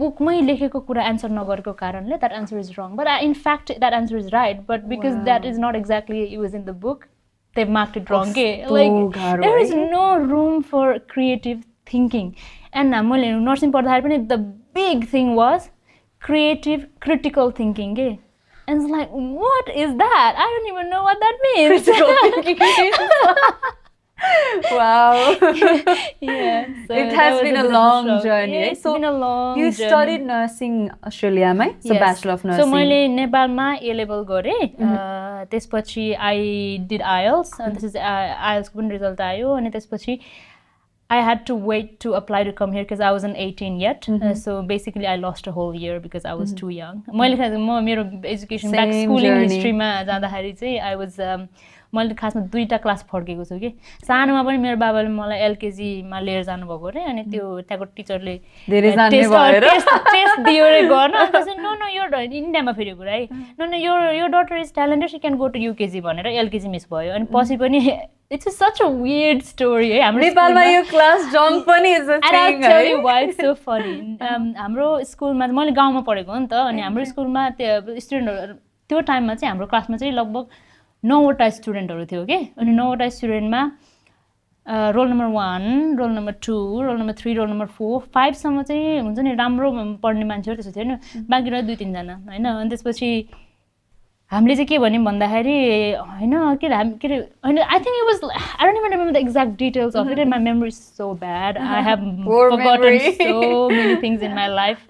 S2: बुकमै लेखेको कुरा answer नगरेको कारणले that answer is wrong, but in fact that answer is right, but because that is not exactly it was in the book, they've marked it wrong. Like there is no room for creative thinking. And मैले nursing पढ्दाखेरि पनि the big thing was creative critical thinking. And it's like, what is that? I don't even know what that means.
S1: Critical thinking. Wow.
S2: Yeah. So
S1: it has been a long journey.
S2: Yeah, it's been a long
S1: you
S2: journey.
S1: studied nursing Australia, mai? So Bachelor of Nursing.
S2: So मैले नेपालमा A level गरे. त्यसपछि I did IELTS. And this is IELTS को पनि result आयो. अनि त्यसपछि I had to wait to apply to come here because I wasn't 18 yet. So basically I lost a whole year because I was too young. मेरो education back schooling history मा जाँदाखेरि चाहिँ I was मैले खासमा 2टा class फर्केको छु कि सानोमा पनि मेरो बाबाले मलाई एलकेजी मा लिएर जानु भएको रे अनि त्यो त्यहाँको टिचरले टेस्ट दियो रे गर्न अनि त्यसै नो नो यो इन्डियामा फेरि कुरा है नो नो यो daughter is talented she can go to UKG भनेर एलकेजी मिस भयो अनि पछि पनि it's such a weird story है हाम्रो
S1: नेपालमा यो क्लास जम्प पनि is a thing
S2: I'll tell you why it's so funny. हाम्रो स्कुलमा मैले गाउँमा पढेको हो नि त अनि हाम्रो स्कुलमा त्यो स्टुडेन्टहरु त्यो टाइममा चाहिँ हाम्रो क्लासमा चाहिँ लगभग 9वटा स्टुडेन्टहरु थियो के अनि 9वटा स्टुडेन्टमा roll number 1 roll number 2 roll number 3 roll number 4 5 सम्म चाहिँ हुन्छ नि राम्रो पढ्ने मान्छेहरु त्यसो थियो नि बाँकी रह्यो 2-3 जना हैन अनि त्यसपछि हामीले चाहिँ के भन्यौं भन्दाखेरि हैन के हैन I think it was I don't even remember the exact details of it and my memory is so bad. I have forgotten so many things in my life.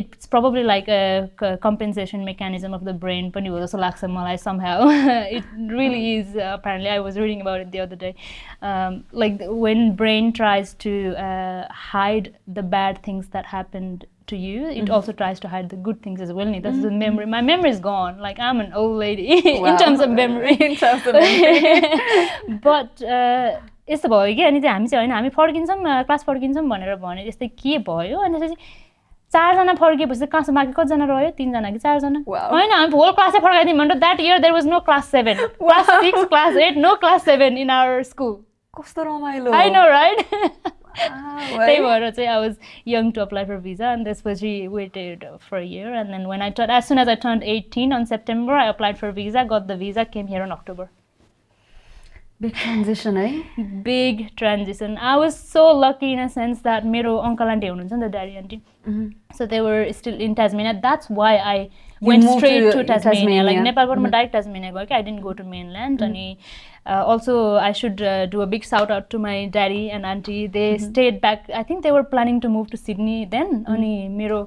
S2: It's probably like a compensation mechanism of the brain पनि हो जस्तो लाग्छ मलाई somehow. It really is. Apparently I was reading about it the other day. Like when brain tries to hide the bad things that happened to you, it also tries to hide the good things as well. That's the memory. My memory is gone. Like I'm an old lady in terms of memory.
S1: In terms of memory.
S2: But यस्तो भयो कि अनि चाहिँ हामी चाहिँ हैन हामी फर्किन्छौँ क्लास फर्किन्छौँ भनेर भने त्यस्तै के भयो अनि त्यसपछि 4 जना फर्किएपछि क्लासमा बाँकी कति जना रह्यो 3 जना कि 4 जना हैन हामी होल क्लासै फर्काइदियौँ भनेर that year there was no class 7 class 6 class 8 no class 7 in our school.
S1: कस्तो रमाइलो
S2: I know right. त्यही भएर चाहिँ I was young to apply for visa and त्यसपछि waited for a year and then when as soon as I turned 18 on September I applied for visa, got the visa, came here in October.
S1: Big transition, eh?
S2: Big transition. I was so lucky in a sense that मेरो uncle auntie हुनुहुन्छ नि त daddy auntie. So they were still in Tasmania. That's why I went straight to Tasmania. Like Nepalबाट म direct Tasmania गएँ कि I didn't go to mainland. अनि also I should do a big shout out to my daddy and auntie. They stayed back. I think they were planning to move to Sydney then. अनि मेरो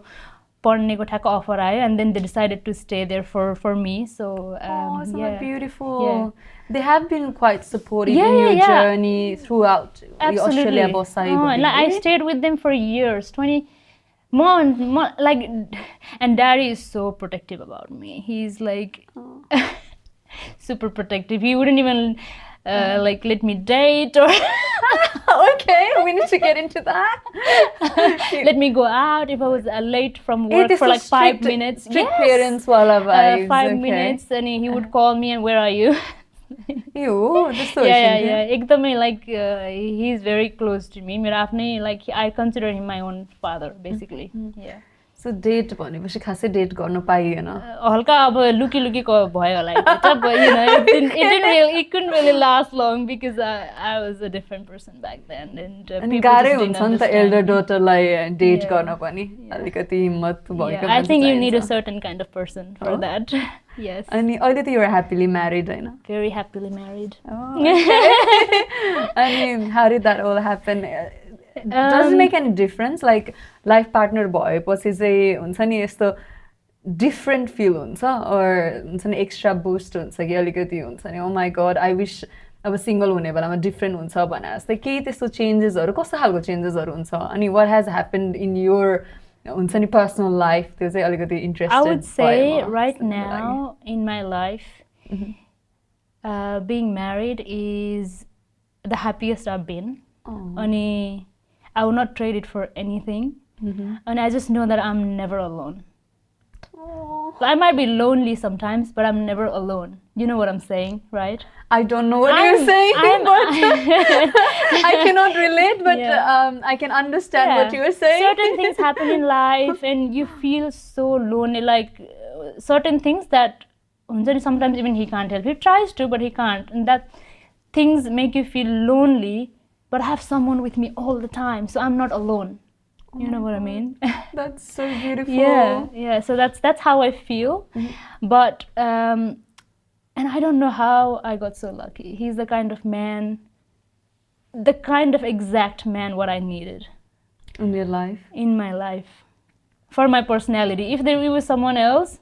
S2: पढ्नेको ठ्याक्क offer आयो and then they decided to stay there for me. So
S1: so beautiful. Yeah. They have been quite supportive in your journey throughout Australia Bosai.
S2: I stayed with them for years. 20 more like, and daddy is so protective about me. He's like super protective. He wouldn't even like let me date or
S1: okay, we need to get into that.
S2: Let me go out if I was late from work for like 5 minutes.
S1: Strict parents wala vibes.
S2: 5 minutes and he would call me and where are you?
S1: Yeah.
S2: Ekdamai like he's very close to me. Mero afnai like I consider him my own father basically. Yeah.
S1: So date भनेपछि खासै date गर्न पाइएन
S2: हल्का अब लुकी लुकी भयो होला but you know it couldn't really last long because I was a different person back then and
S1: people गाह्रै हुन्छ नि त elder daughter लाई डेट गर्न पनि अलिकति हिम्मत भएको
S2: I think you need a certain kind of person for that. Yes.
S1: अनि अहिले त you are happily married हैन?
S2: Very happily married.
S1: अनि how did that all happen? Does it make any difference? Like life partner भएपछि चाहिँ हुन्छ नि यस्तो different feel हुन्छ or हुन्छ नि extra boost हुन्छ कि अलिकति हुन्छ नि oh my god I wish अब सिंगल हुने बेलामा डिफरेन्ट हुन्छ भने जस्तै केही त्यस्तो चेन्जेसहरु कस्तो खालको चेन्जेसहरु हुन्छ अनि what has happened in your हुन्छ नि personal life त्यो चाहिँ अलिकति interested
S2: I would say right now in my life being married is the happiest I've been. And I will not trade it for anything. And I just know that I'm never alone. I might be lonely sometimes, but I'm never alone. You know what I'm saying, right?
S1: I don't know what you're saying, but I cannot relate, but I can understand what you're saying.
S2: Certain things happen in life and you feel so lonely, like certain things that sometimes even he can't help. He tries to, but he can't. And that things make you feel lonely, but I have someone with me all the time, so I'm not alone. You know what I mean?
S1: That's so beautiful.
S2: Yeah. So that's how I feel. But and I don't know how I got so lucky. He's the kind of man, the kind of exact man what I needed
S1: in your life.
S2: In my life, for my personality. If there was someone else,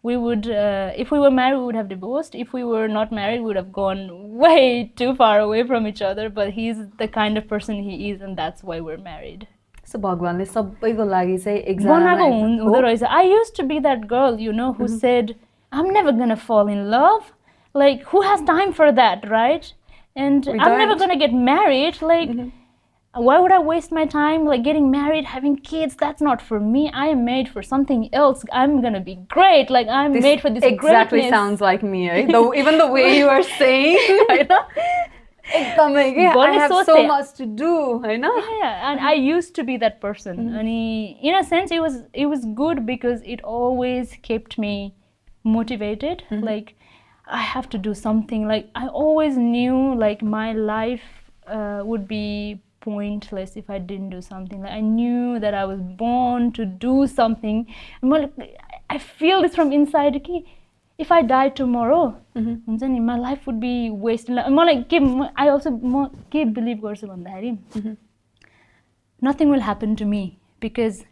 S2: we would. If we were married, we would have divorced. If we were not married, we would have gone way too far away from each other. But he's the kind of person he is, and that's why we're married.
S1: So भगवानले सबैको लागि चाहिँ exam
S2: हुँदो रहेछ. I used to be that girl, you know, who said, I'm never gonna fall in love. Like, who has time for that, right? And I'm never gonna get married. Like, why would I waste my time, like, getting married, having kids? That's not for me. I am made for something else. I'm gonna be great. Like, I'm made for this
S1: exactly
S2: greatness.
S1: Sounds like me, right? Even the way you are saying, right? I have so much to do, right?
S2: Yeah, and I used to be that person. And in a sense, it was good because it always kept me motivated. Like, I have to do something. Like, I always knew, like, my life would be pointless if I didn't do something. Like, I knew that I was born to do something. I feel this from inside. Okay, if I die tomorrow, my life would be wasted. I also believe nothing will happen to me because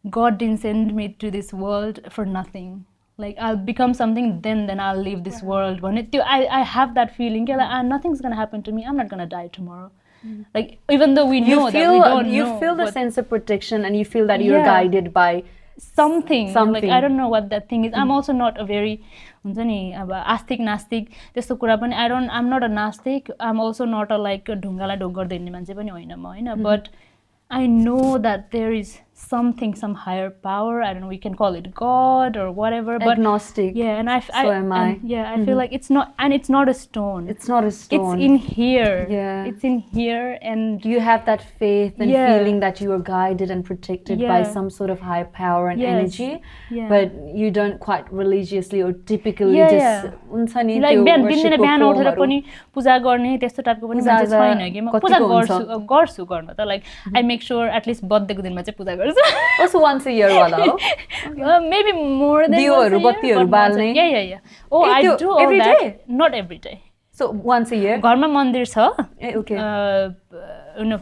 S2: God didn't send me to this world for nothing. Like, I'll become something, then I'll leave this world. I have that feeling. Nothing's gonna happen to me. I'm not gonna die tomorrow. Like, even though we know that we don't know.
S1: You feel the sense of protection, and you feel that you're guided by
S2: something. Like, I don't know what that thing is. I'm also not a very astic nastic त्यस्तो कुरा पनि I'm not a nastic. I'm also not a like ढुङ्गालाई ढोक गर्दै हिँड्ने मान्छे पनि होइन म हैन. But I know that there is something, some higher power. I don't know, we can call it God or whatever. But
S1: agnostic.
S2: Yeah, and
S1: so am I.
S2: I feel like it's not a stone.
S1: It's not a stone.
S2: It's in here.
S1: Yeah.
S2: It's in here, and
S1: you have that faith and feeling that you are guided and protected by some sort of higher power and energy. Yeah. But you don't quite religiously or typically just हुन्छ नि त्यो
S2: दिनदिनै बिहान उठेर पनि पूजा गर्ने त्यस्तो टाइपको पनि मान्छे छैन के. म पूजा गर्छु गर्न त. Like I make sure at least बर्थडेको दिनमा चाहिँ पूजा गर्छु.
S1: Also once a year wala ho?
S2: Maybe more than
S1: once a year. Dioharu balne?
S2: Yeah. Oh, I do all
S1: every
S2: that.
S1: Day?
S2: Not every day.
S1: So once a year?
S2: घरमा मन्दिर छ.
S1: Okay.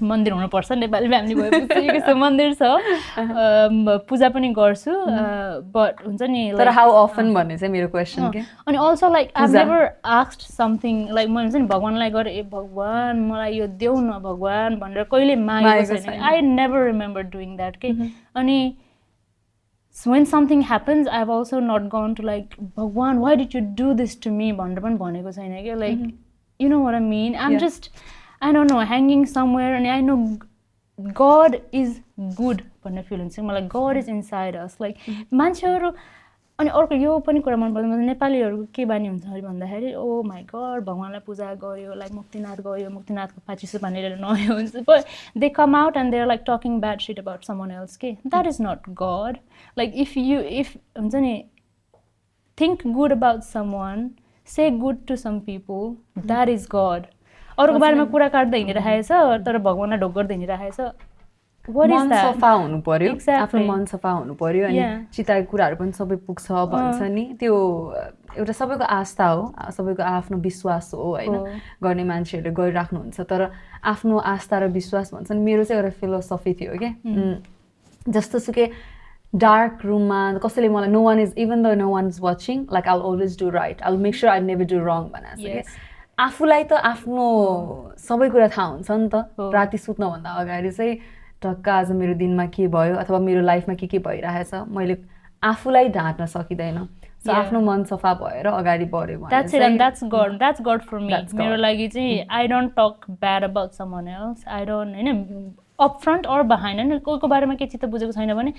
S2: मन्दिर हुनुपर्छ Nepali family भएपछि. So मन्दिर छ. पूजा पनि गर्छु. But हुन्छ नि.
S1: तर how often भन्ने चाहिँ मेरो question के.
S2: अनि also like I've never asked something like म हुन्छ नि भगवानलाई गरे ए भगवान मलाई यो देऊ न भगवान भनेर कहिले मागेको छैन. I never remember doing that के. अनि when something happens, I've also not gone to like Bhagwan, why did you do this to me? Like, you know what I mean? I'm just, I don't know, hanging somewhere, and I know God is good. Like, God is inside us. Like, मान्छेहरु अनि अर्को यो पनि कुरा मन पर्दैन नेपालीहरुको के बानी हुन्छ भन्दाखेरि ओ माय गॉड भगवानलाई पूजा गर्यो लाइक मुक्तिनाथ गयो मुक्तिनाथको पाचिसो भनेर नयो हुन्छ but they come out and they're like talking bad shit about someone else के that is not God. Like if हुन्छ नि think good about someone, say good to some people, that is God. अरूको बारेमा कुरा काट्दै हिँडिरहेछ तर भगवानलाई ढोक गर्दै हिँडिरहेछ. What is that?
S1: सफा हुनु पर्यो आफ्नो मन सफा हुनु पर्यो अनि चिताएको कुराहरु पनि सबै पुग्छ भन्छ नि त्यो एउटा सबैको आस्था हो सबैको आफ्नो विश्वास हो हैन गर्ने मान्छेहरुले गरिराख्नु हुन्छ तर आफ्नो आस्था र विश्वास भन्छ नि मेरो चाहिँ एउटा फिलोसफी थियो के जस्तो सुके डार्क रूममा कसैले मलाई no one is even though no one is watching like I'll always do right, I'll make sure I never do wrong भनेछ के आफुलाई त आफ्नो सबै कुरा थाहा हुन्छ नि त राति सुत्न भन्दा अगाडि चाहिँ टक्क आज मेरो दिनमा के भयो अथवा मेरो लाइफमा के भइरहेछ मैले आफुलाई ढाट्न सकिदैन So आफ्नो मन सफा भएर अगाडि बढ्यो भने
S2: That's it, and that's God for me. मेरो लागि चाहिँ I don't talk bad about someone else. I don't, हैन, upfront or behind, हैन, कोहीको बारेमा के चित्त बुझेको छैन भने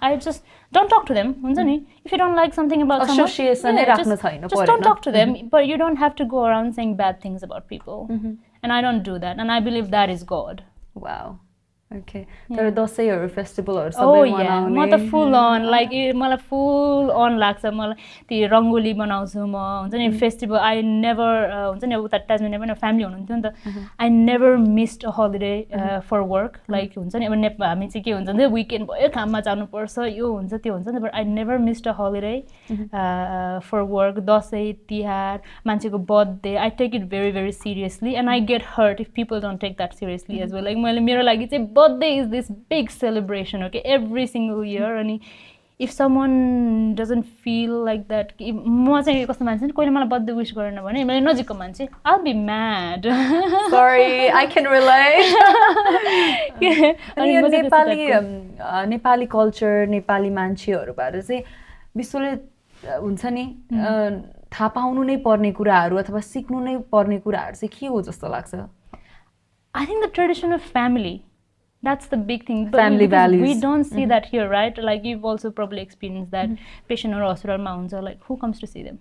S2: I just don't talk to them, हुन्छ नि. If you don't like something about someone,
S1: association नै राख्न छैन,
S2: just don't talk to them, but you don't have to go around saying bad things about people. And I don't do that, and I believe that is God.
S1: Wow. Okay. तर दसैँहरु फेस्टिभलहरु सबै मनाउने
S2: म त full on like मलाई full on लाग्छ मलाई त्यो रंगोली बनाउँछु म हुन्छ नि फेस्टिभल आई नेभर हुन्छ नि उता टाजमा पनि फ्यामिली हुनुहुन्थ्यो नि त I never missed a holiday for work like हुन्छ नि अब हामी चाहिँ के हुन्छ नि विकेन्ड भयो काममा जानुपर्छ यो हुन्छ त्यो हुन्छ नि but I never missed a holiday for work Dashain Tihar मान्छेको birthday I take it very very seriously and I get hurt if people don't take that seriously as well like मैले मेरो लागि चाहिँ birthday is this big celebration, okay, every single year. And if someone doesn't feel like that, म चाहिँ कस्तो मान्छे नि कोहीले मलाई बर्थडे विश गरेन भने मैले नजिकको मान्छे I'll be mad.
S1: Sorry, I can relate. अनि नेपाली कल्चर नेपाली मान्छेहरुबाट चाहिँ विश्वले हुन्छ नि थाहा पाउनु नै पर्ने कुराहरु अथवा सिक्नु नै पर्ने कुराहरु चाहिँ के हो जस्तो लाग्छ?
S2: I think the tradition of family. That's the big thing.
S1: Family values.
S2: We don't see that here, right? Like you've also probably experienced that. Patient or hospital mounts are like, who comes to see them?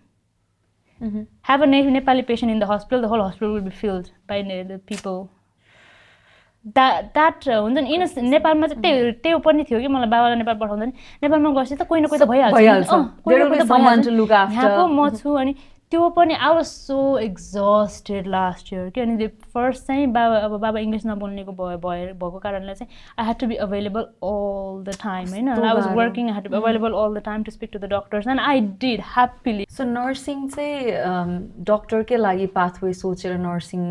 S2: Have a Nepali patient in the hospital, the whole hospital will be filled by the people. That हुन्छ नि in नेपालमा चाहिँ त्यो पनि थियो कि मलाई बाबाले नेपाल पठाउँदा नि नेपालमा गएपछि त कोही न कोही त भइहाल्छ
S1: there will be someone to look after.
S2: यहाँ म छु अनि त्यो पनि I was so exhausted last year कि अनि the first चाहिँ बाबा इङ्ग्लिस नबोल्नेको भएको कारणले चाहिँ I had to be available all the time हैन I was working I had to be available all the time to speak to the doctors and I did happily.
S1: So nursing चाहिँ डक्टरकै लागि pathway सोचेर nursing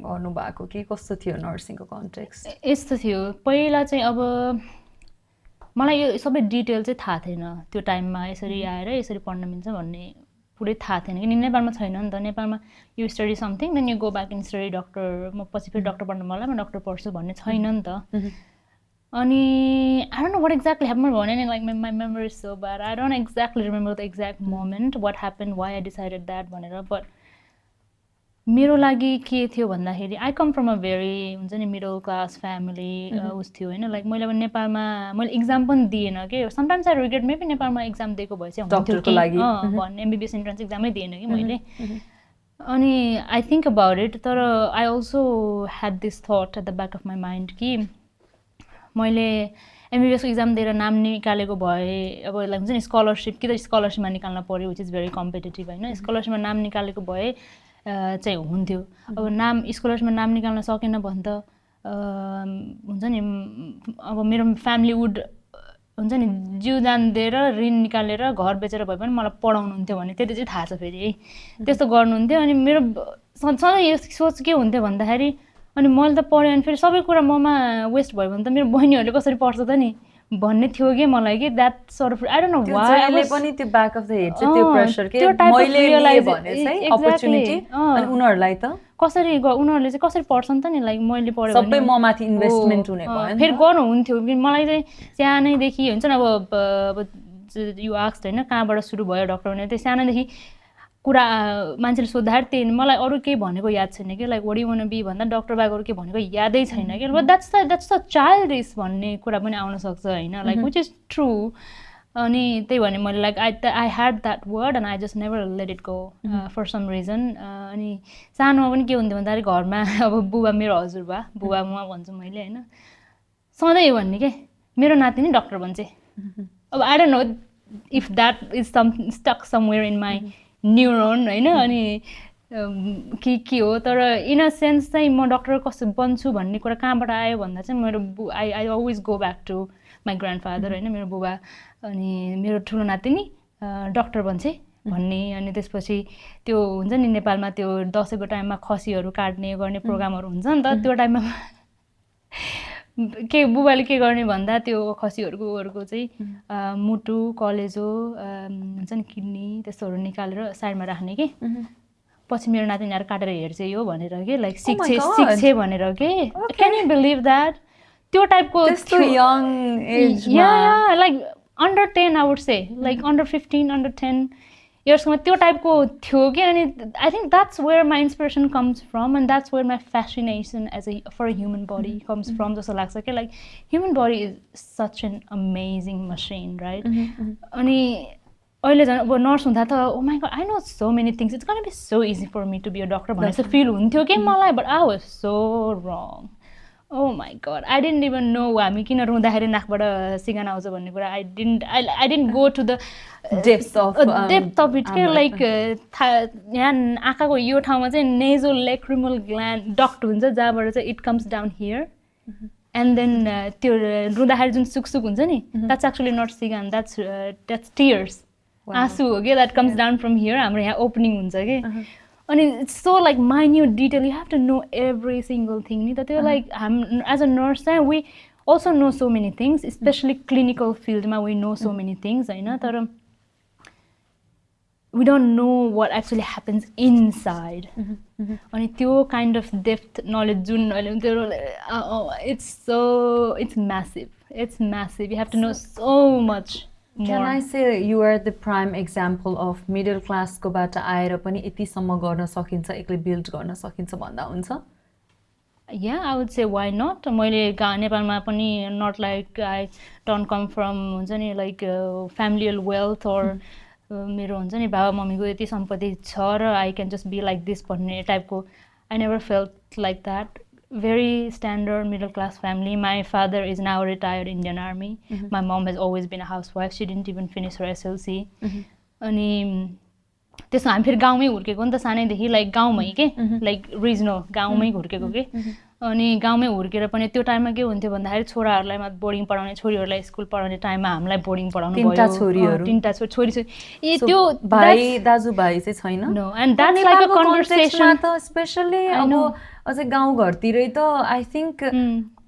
S1: गर्नु भएको कि कस्तो थियो नर्सिङको context?
S2: यस्तो थियो पहिला चाहिँ अब मलाई यो सबै डिटेल चाहिँ थाहा थिएन त्यो टाइममा यसरी आएर यसरी पढ्न मिल्छ भन्ने पुरै थाहा थिएन किन नेपालमा छैन नि त नेपालमा you study something then you go back in study doctor म पछि फेरि डक्टर पढ्नु मलाई म डक्टर पढ्छु भन्ने छैन नि त अनि I don't know what exactly happen भने नि like my memory is so bad I don't exactly remember the exact moment what happen why I decided that भनेर बट मेरो लागि के थियो भन्दाखेरि I come from a very हुन्छ नि मिडल क्लास फ्यामिली उस थियो होइन लाइक मैले अब नेपालमा मैले इक्जाम पनि दिएन कि समटाइम्स आई रिग्रेट मेबी नेपालमा इक्जाम दिएको भए चाहिँ हुन्थ्यो कि भन्ने एमबिबिएस इन्ट्रान्स इक्जामै दिएन कि मैले अनि आई थिङ्क अबाउट इट तर I also had this thought at the back of my mind कि मैले एमबिबिएसको इक्जाम दिएर नाम निकालेको भए अब लाइक हुन्छ नि स्कलरसिप कि त स्कलरसिपमा निकाल्न पऱ्यो विच इज भेरी कम्पिटेटिभ होइन स्कलरसिपमा नाम निकालेको भए चाहिँ हुन्थ्यो अब नाम स्कलरसिपमा नाम निकाल्न सकेन भने त हुन्छ नि अब मेरो फ्यामिली वुड हुन्छ नि जिउ जान दिएर ऋण निकालेर घर बेचेर भए पनि मलाई पढाउनुहुन्थ्यो भने त्यति चाहिँ थाहा छ फेरि है त्यस्तो गर्नुहुन्थ्यो अनि मेरो सधैँ यो सोच के हुन्थ्यो भन्दाखेरि अनि मैले त पढेँ अनि फेरि सबै कुरा ममा वेस्ट भयो भने त मेरो बहिनीहरूले कसरी पढ्छ त नि भन्ने थियो कि मलाई कि that sort of I don't know why
S1: अहिले पनि त्यो ब्याक अफ द हेड चाहिँ त्यो प्रेसर के मैले लिए भने चाहिँ अपर्च्युनिटी अनि उनीहरुलाई त
S2: कसरी उनीहरुले चाहिँ कसरी पढ्छन् त नि लाइक मैले पढे भने
S1: सबै म माथि इन्भेस्टमेन्ट हुने भयो
S2: फेरि गर्नु हुन्थ्यो मलाई चाहिँ सानैदेखि हुन्छ नि अब यु आस्क्ड हैन कहाँबाट सुरु भयो डक्टर हुने त्यो सानैदेखि कुरा मान्छेले सोद्धाखेरि त्यही मलाई अरू केही भनेको याद छैन कि like what you want be भन्दा डक्टर बाहेक अरू केही भनेको यादै छैन कि बट द्याट्स द चाइल्डिश भन्ने कुरा पनि आउन सक्छ होइन लाइक विच इज ट्रु अनि त्यही भने मैले like I had that word and I just never let it go for some reason अनि सानोमा पनि के हुन्थ्यो भन्दाखेरि घरमा अब बुबा मेरो हजुरबा बुबा म भन्छु मैले होइन सधैँ भन्ने के मेरो नाति नि डक्टर भन्छ अब I don't know if that is some stuck somewhere in my neuron होइन अनि के हो तर इन अ सेन्स चाहिँ म डक्टर कस्तो बन्छु भन्ने कुरा कहाँबाट आयो भन्दा चाहिँ मेरो I always go back to my grandfather होइन मेरो बुबा अनि मेरो ठुलो नातिनी डक्टर बन्छे भन्ने अनि त्यसपछि त्यो हुन्छ नि नेपालमा त्यो दसैँको टाइममा खसीहरू काट्ने गर्ने प्रोग्रामहरू हुन्छ नि त त्यो टाइममा के बुबाले के गर्ने भन्दा त्यो खसीहरूको चाहिँ मुटु कलेजो हुन्छ नि किडनी त्यस्तोहरू निकालेर साइडमा राख्ने कि पछि मेरो नातिनीहरू काटेर हेर्छ यो भनेर के लाइक सिक्छे भनेर के क्यान यु बिलिभ द्याट त्यो टाइपको
S1: त्यस्तो यङ एजमा
S2: like under 10 I would say, like under 15, under 10 yearsमा त्यो टाइपको थियो कि अनि I think that's where my inspiration comes from and that's where my fascination for a human body comes from जस्तो लाग्छ कि like human body is such an amazing machine, right? अनि अहिले झन् अब नर्स हुँदा त oh my god I know so many things, it's going to be so easy for me to be a doctor भन्ने चाहिँ फिल हुन्थ्यो कि मलाई, but I was so wrong. Oh my god, I didn't even know हामी किन रुँदाखेरि नाकबाट सिगान आउँछ भन्ने कुरा I didn't go to the
S1: depth of
S2: it के like यहाँ आँखाको यो ठाउँमा चाहिँ nasolacrimal gland duct हुन्छ जहाँबाट चाहिँ it comes down here and then त्यो रुँदाखेरि जुन सुकसुक हुन्छ नि that's actually not सिगान, that's tears. आँसु हो के that comes down from here, हाम्रो यहाँ opening हुन्छ के अनि it's so like minute detail, you have to know every single thing नि त त्यो like as a nurse we also know so many things, especially clinical field मा we know so many things हैन, तर we don't know what actually happens inside. अनि त्यो kind of depth knowledge जुन it's massive, you have to know so much more.
S1: Can I say you are the prime example of middle class को बाट आएर पनि यतिसम्म गर्न सकिन्छ, एक्लै बिल्ड गर्न सकिन्छ भन्दा हुन्छ?
S2: Yeah, I would say why not? मैले नेपालमा पनि not like I don't come from हुन्छ नि like familial wealth or मेरो हुन्छ नि बाबा मम्मीको यति सम्पत्ति छ र I can just be like this भन्ने टाइपको I never felt like that. Very standard middle class family. My father is now retired Indian Army. My mom has always been a housewife. She didn't even finish her SLC. अनि त्यसमा हामी फेरि गाउँमै हुर्केको नि त सानैदेखि लाइक गाउँमै के लाइक रिजनल गाउँमै हुर्केको के अनि गाउँमै हुर्केर पनि त्यो टाइममा के हुन्थ्यो भन्दाखेरि छोराहरूलाई मात्र बोर्डिङ पढाउने, छोरीहरूलाई स्कुल पढाउने टाइममा हामीलाई बोर्डिङ पढाउनु भयो। तीनटा छोरी ए त्यो
S1: भाइ दाजुभाइ चाहिँ छैन?
S2: No and that's like a conversation
S1: त स्पेशली अब अझै गाउँ घरतिरै त आई थिंक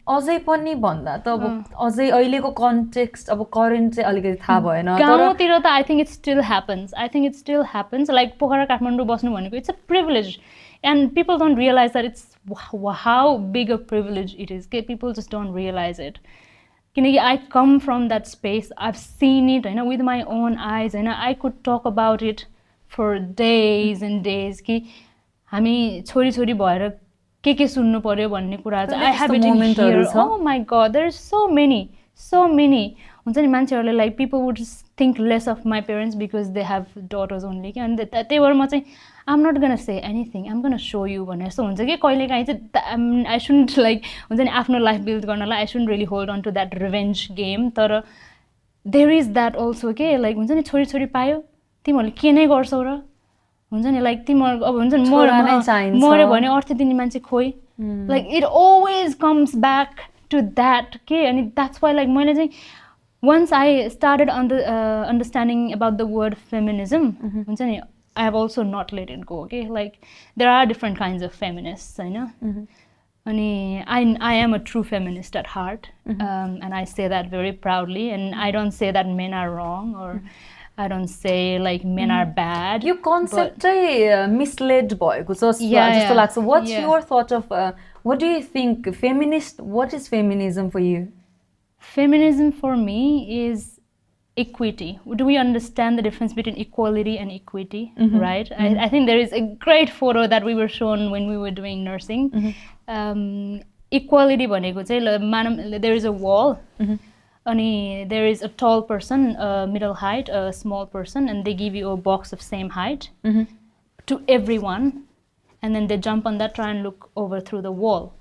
S1: अझै पनि भन्दा त अब अझै अहिलेको कन्टेक्स्ट अब करेन्ट चाहिँ अलिकति थाहा भएन।
S2: गाउँतिर त I think it still happens like Pokhara Kathmandu बस्नु भनेको it's a privilege and people don't realize that it's how big a privilege it is. Okay? People just don't realize it. I come from that space. I've seen it with my own eyes. I could talk about it for days and days. हामी छोरी भएर के सुन्नु पर्यो भन्ने कुरा चाहिँ I have it in here. Oh my god, there's so many. हुन्छ नि मान्छेहरूले like people would think less of my parents because they have daughters only and they were म चाहिँ I'm not gonna say anything, I'm gonna show you भने जस्तो हुन्छ कि कहिलेकाहीँ चाहिँ I shouldn't like हुन्छ नि आफ्नो लाइफ बिल्ड गर्नलाई I shouldn't really hold on to that revenge game. तर there is that also के like हुन्छ नि छोरी पायो तिमीहरूले के नै गर्छौ र हुन्छ नि लाइक तिमीहरू अब हुन्छ नि मर्यो भने अर्थ दिने मान्छे खोइ like it always comes back to that के अनि that's why like मैले चाहिँ once I started understanding about the word feminism हुन्छ नि I have also not let it go. Okay, like there are different kinds of feminists, I know. And I am a true feminist at heart, and I say that very proudly. And I don't say that men are wrong, or I don't say like men are bad.
S1: You concept misled boy. So what's your thought of what do you think feminist? What is feminism for you?
S2: Feminism for me is equity. Do we understand the difference between equality and equity, right? I think there is a great photo that we were shown when we were doing nursing. Equality भनेको चाहिँ there is a wall and there is a tall person, a middle height, a small person, and they give you a box of same height to everyone, and then they jump on that, try and look over through the wall.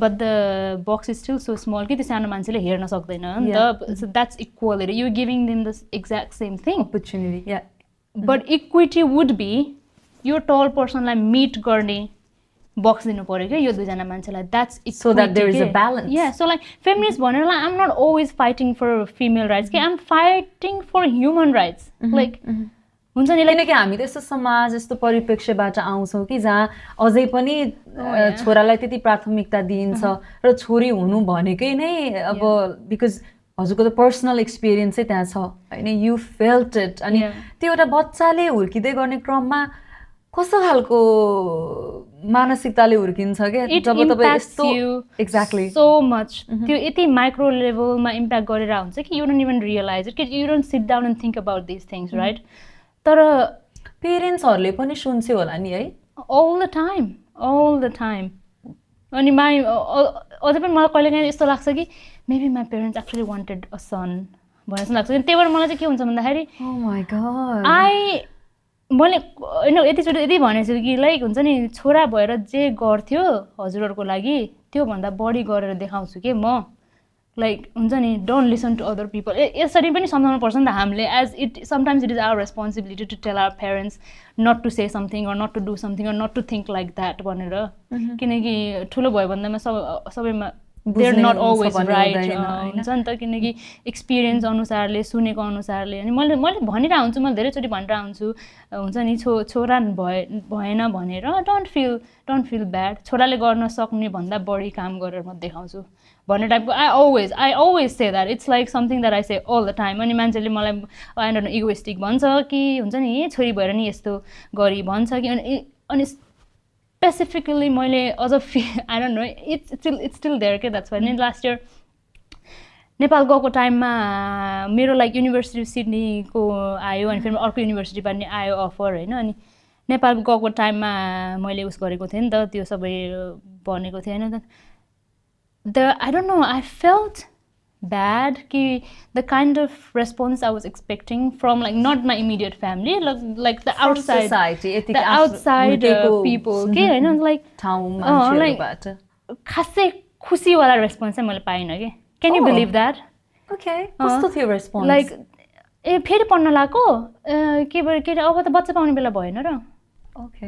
S2: But the box is still so small कि त्यो सानो मान्छेले हेर्न सक्दैन नि त. So that's equality. You're giving them the exact same thing.
S1: Opportunity, yeah.
S2: But equity would be your tall person लाई meet गर्ने box दिनु पर्यो के यो दुईजना मान्छेलाई. That's equity.
S1: So that there is a balance.
S2: Yeah. So like feminist भनेर I'm not always fighting for female rights. I'm fighting for human rights. Like हुन्छ नि
S1: किनकि हामी त यस्तो समाज यस्तो परिप्रेक्ष्यबाट आउँछौँ कि जहाँ अझै पनि छोरालाई त्यति प्राथमिकता दिइन्छ र छोरी हुनु भनेकै नै अब बिकज हजुरको त पर्सनल एक्सपिरियन्स चाहिँ त्यहाँ छ हैन, यु फेल्ट इट. अनि त्यो एउटा बच्चाले हुर्किँदै गर्ने क्रममा कस्तो खालको मानसिकताले हुर्किन्छ के जब तपाईँ यस्तो एक्ज्याक्टली
S2: सो मच त्यो यति माइक्रो लेभलमा इम्प्याक्ट गरेर हुन्छ कि you don't even realise it कि you don't sit down and think about this things right तर
S1: पेरेन्ट्सहरूले पनि सुन्छे होला नि है
S2: all the time अनि अझै पनि मलाई कहिलेकाहीँ यस्तो लाग्छ कि maybe my parents actually wanted a son भन्ने जस्तो लाग्छ त्यही भएर मलाई चाहिँ के हुन्छ भन्दाखेरि मैले होइन यतिचोटि यति भनेको छु कि लाइक हुन्छ नि छोरा भएर जे गर्थ्यो हजुरहरूको लागि त्योभन्दा बढी गरेर देखाउँछु कि म लाइक हुन्छ नि don't listen to other people यसरी पनि सम्झाउनु पर्छ नि त हामीले as it sometimes it is our responsibility to tell our parents not to say something or not to do something or not to think like that भनेर किनकि ठुलो भयो भन्दामा सबैमा देयर नट अलवेज राइट हुन्छ नि त किनकि एक्सपिरियन्स अनुसारले सुनेको अनुसारले अनि मैले भनिरहेको हुन्छु मैले धेरैचोटि भनिरहेको हुन्छु हुन्छ नि छोरा भएन भनेर डोन्ट फिल ब्याड छोराले गर्न सक्ने भन्दा बढी काम गरेर म देखाउँछु भन्ने टाइपको I always say that it's like something that I say all the time अनि मान्छेले मलाई आई डोन्ट नो इगोइस्टिक भन्छ कि हुन्छ नि छोरी भएर नि यस्तो गरी भन्छ कि अनि स्पेसिफिकली मैले अझ I don't know it's still there के that's why last year Nepal गएको टाइममा मेरो लाइक युनिभर्सिटी सिडनीको आयो अनि फेरि अर्को युनिभर्सिटीबाट नि आयो अफर होइन अनि नेपाल गएको टाइममा मैले उस गरेको थिएँ नि त त्यो सबै भनेको थिएँ होइन I don't know, I felt bad ki the kind of response I was expecting from like not my immediate family like the
S1: from
S2: outside
S1: society
S2: the outside people okay I know like
S1: ठाउँमान्छेहरुबाट
S2: खासै खुसी वाला response चाहिँ मैले पाइन के can you believe that
S1: okay कस्तो थियो response
S2: like ए फेरि पढ्न लाको के अब त बच्चा पाउने बेला भएन र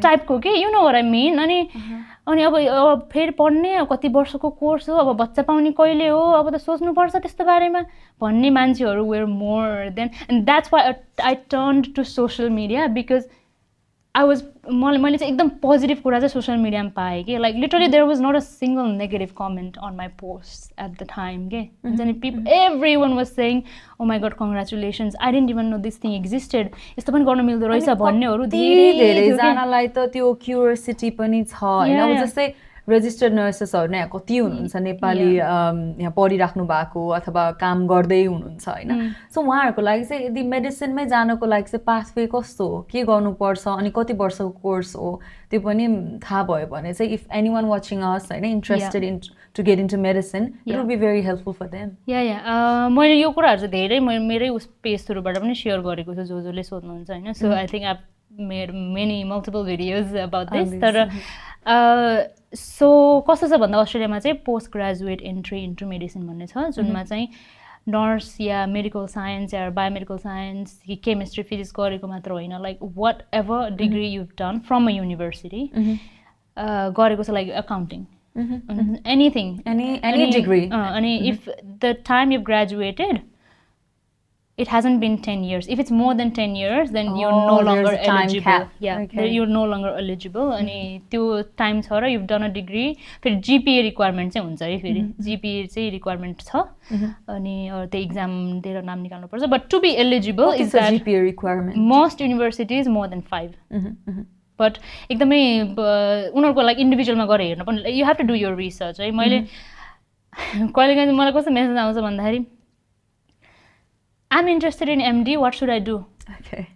S2: टाइपको के you know what I mean अनि अब फेरि पढ्ने कति वर्षको कोर्स हो अब बच्चा पाउने कहिले हो अब त सोच्नुपर्छ त्यस्तो बारेमा भन्ने मान्छेहरू were more than and that's why I turned to social media because मैले चाहिँ एकदम पोजिटिभ कुरा चाहिँ सोसियल मिडियामा पाएँ कि like literally there was not a single negative comment on my post at the time के हुन्छ नि everyone was saying oh my God congratulations I didn't even know this thing existed यस्तो पनि गर्नु मिल्दो रहेछ भन्नेहरू
S1: धेरैजनालाई त त्यो क्युरियोसिटी पनि छ होइन अब जस्तै रेजिस्टर्ड नर्सेसहरू नै कति हुनुहुन्छ नेपाली यहाँ पढिराख्नु भएको अथवा काम गर्दै हुनुहुन्छ होइन सो उहाँहरूको लागि चाहिँ यदि मेडिसिनमै जानको लागि चाहिँ पाथवे कस्तो हो के गर्नुपर्छ अनि कति वर्षको कोर्स हो त्यो पनि थाहा भयो भने चाहिँ if any one watching us होइन interested in to get into medicine it will be very helpful for them
S2: मैले यो कुराहरू चाहिँ धेरै मेरै उस पेज थ्रुबाट पनि सेयर गरेको छु जसले सोध्नुहुन्छ होइन so I think I made many multiple videos about this तर सो कस्तो छ भन्दा अस्ट्रेलियामा चाहिँ post graduate entry into medicine भन्ने छ जुनमा चाहिँ नर्स या मेडिकल साइन्स या बायोमेडिकल साइन्स कि केमिस्ट्री फिजिक्स गरेको मात्र होइन like whatever degree you've done from a university गरेको छ like accounting anything
S1: any degree
S2: अनि if the time you've graduated it hasn't been 10 years. If it's more than 10 years, then you're no longer eligible. You're no longer eligible. अनि त्यो time छ र you've done a degree. फेरि GPA requirement चाहिँ हुन्छ है फेरि GPA चाहिँ requirement छ अनि त्यो एक्जाम दिएर नाम निकाल्नु पर्छ. But to be eligible
S1: is that GPA requirement?
S2: Most universities more than 5. But एकदमै उनीहरूको लाइक इन्डिभिजुअलमा गएर हेर्नु पनि you have to do your research है. मैले कहिलेकाहीँ मलाई कस्तो मेसेज आउँछ भन्दाखेरि I'm interested in MD, what should I do?
S1: Okay.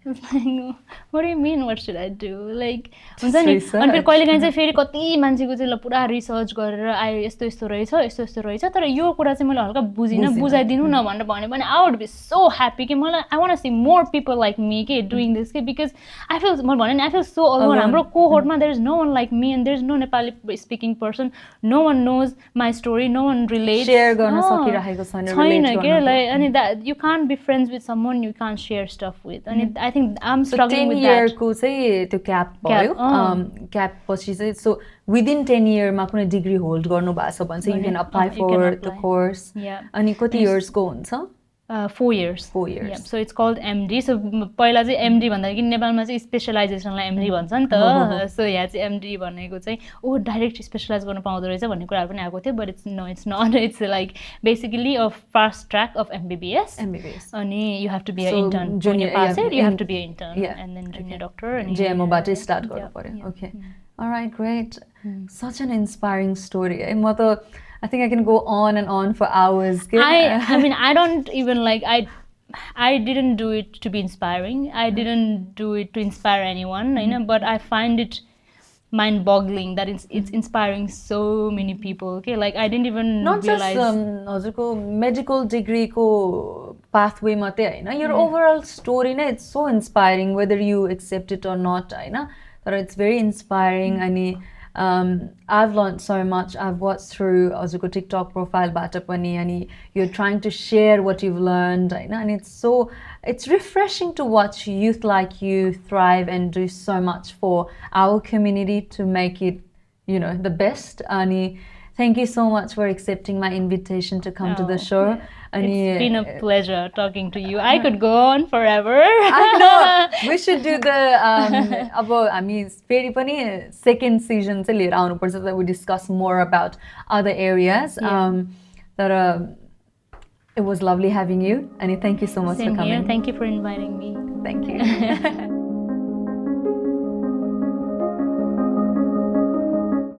S2: What do you mean, what should I do? Like, हुन्छ नि अनि फेरि कहिलेकाहीँ चाहिँ फेरि कति मान्छेको चाहिँ ल पुरा रिसर्च गरेर आयो यस्तो यस्तो रहेछ तर यो कुरा चाहिँ मैले हल्का बुझिनँ बुझाइदिनु न भनेर भन्यो भने I would be so happy कि मलाई I want see more people like me के डुइङ दिस के बिकज आई फिल मैले भने नि आई फिल सो अलोन हाम्रो कोहोर्टमा there is no one like me and there is no Nepali speaking person no one knows my story no one relate
S1: share गर्न सकिरहेको
S2: छैन के लाइक अनि that you can't be friends with someone you can't share stuff with अनि I think I'm struggling with that.
S1: 10 year को चाहिँ त्यो cap भयो क्याप पछि चाहिँ सो within 10 year मा कुनै डिग्री होल्ड गर्नु भएको छ भने चाहिँ you can apply for the course अनि कति years को हुन्छ
S2: 4 years.
S1: 4 years.
S2: Yeah, so it's called MD. So पहिला चाहिँ MD भन्दाखेरि नेपालमा चाहिँ स्पेशलाइजेसनलाई MD भन्छ नि त. सो यहाँ चाहिँ MD भनेको चाहिँ ओ डाइरेक्ट स्पेशलाइज गर्न पाउँदो रहेछ भन्ने कुराहरू पनि आएको थियो, but it's not. It's like basically a fast track of MBBS. अनि you have to be a intern. Junior pass it, you have to be a intern and then junior doctor अनि
S1: JMO-बाटै स्टार्ट गर्नु पर्यो. Okay. All right, great. Such an inspiring story. I think I can go on and on for hours.
S2: I mean, I don't even like, I didn't do it to be inspiring. I didn't do it to inspire anyone, you know, but I find it mind-boggling that it's inspiring so many people. Okay, like I didn't even realize.
S1: Not just medical degree ko pathway mate haina, your overall story na, it's so inspiring whether you accept it or not, haina. But it's very inspiring. I've learned so much. I've watched through हजुरको TikTok profile बाट पनि, and you're trying to share what you've learned, and it's refreshing to watch youth like you thrive and do so much for our community to make it, you know, the best. And thank you so much for accepting my invitation to come to the show.
S2: It's been a pleasure talking to you. I could go on forever.
S1: I know. We should do the अब हामी फेरि पनि second season चाहिँ लिएर आउनुपर्छ, so that we discuss more about other areas. But it was lovely having you, and thank you so much for coming.
S2: Thank you for inviting me.
S1: Thank you.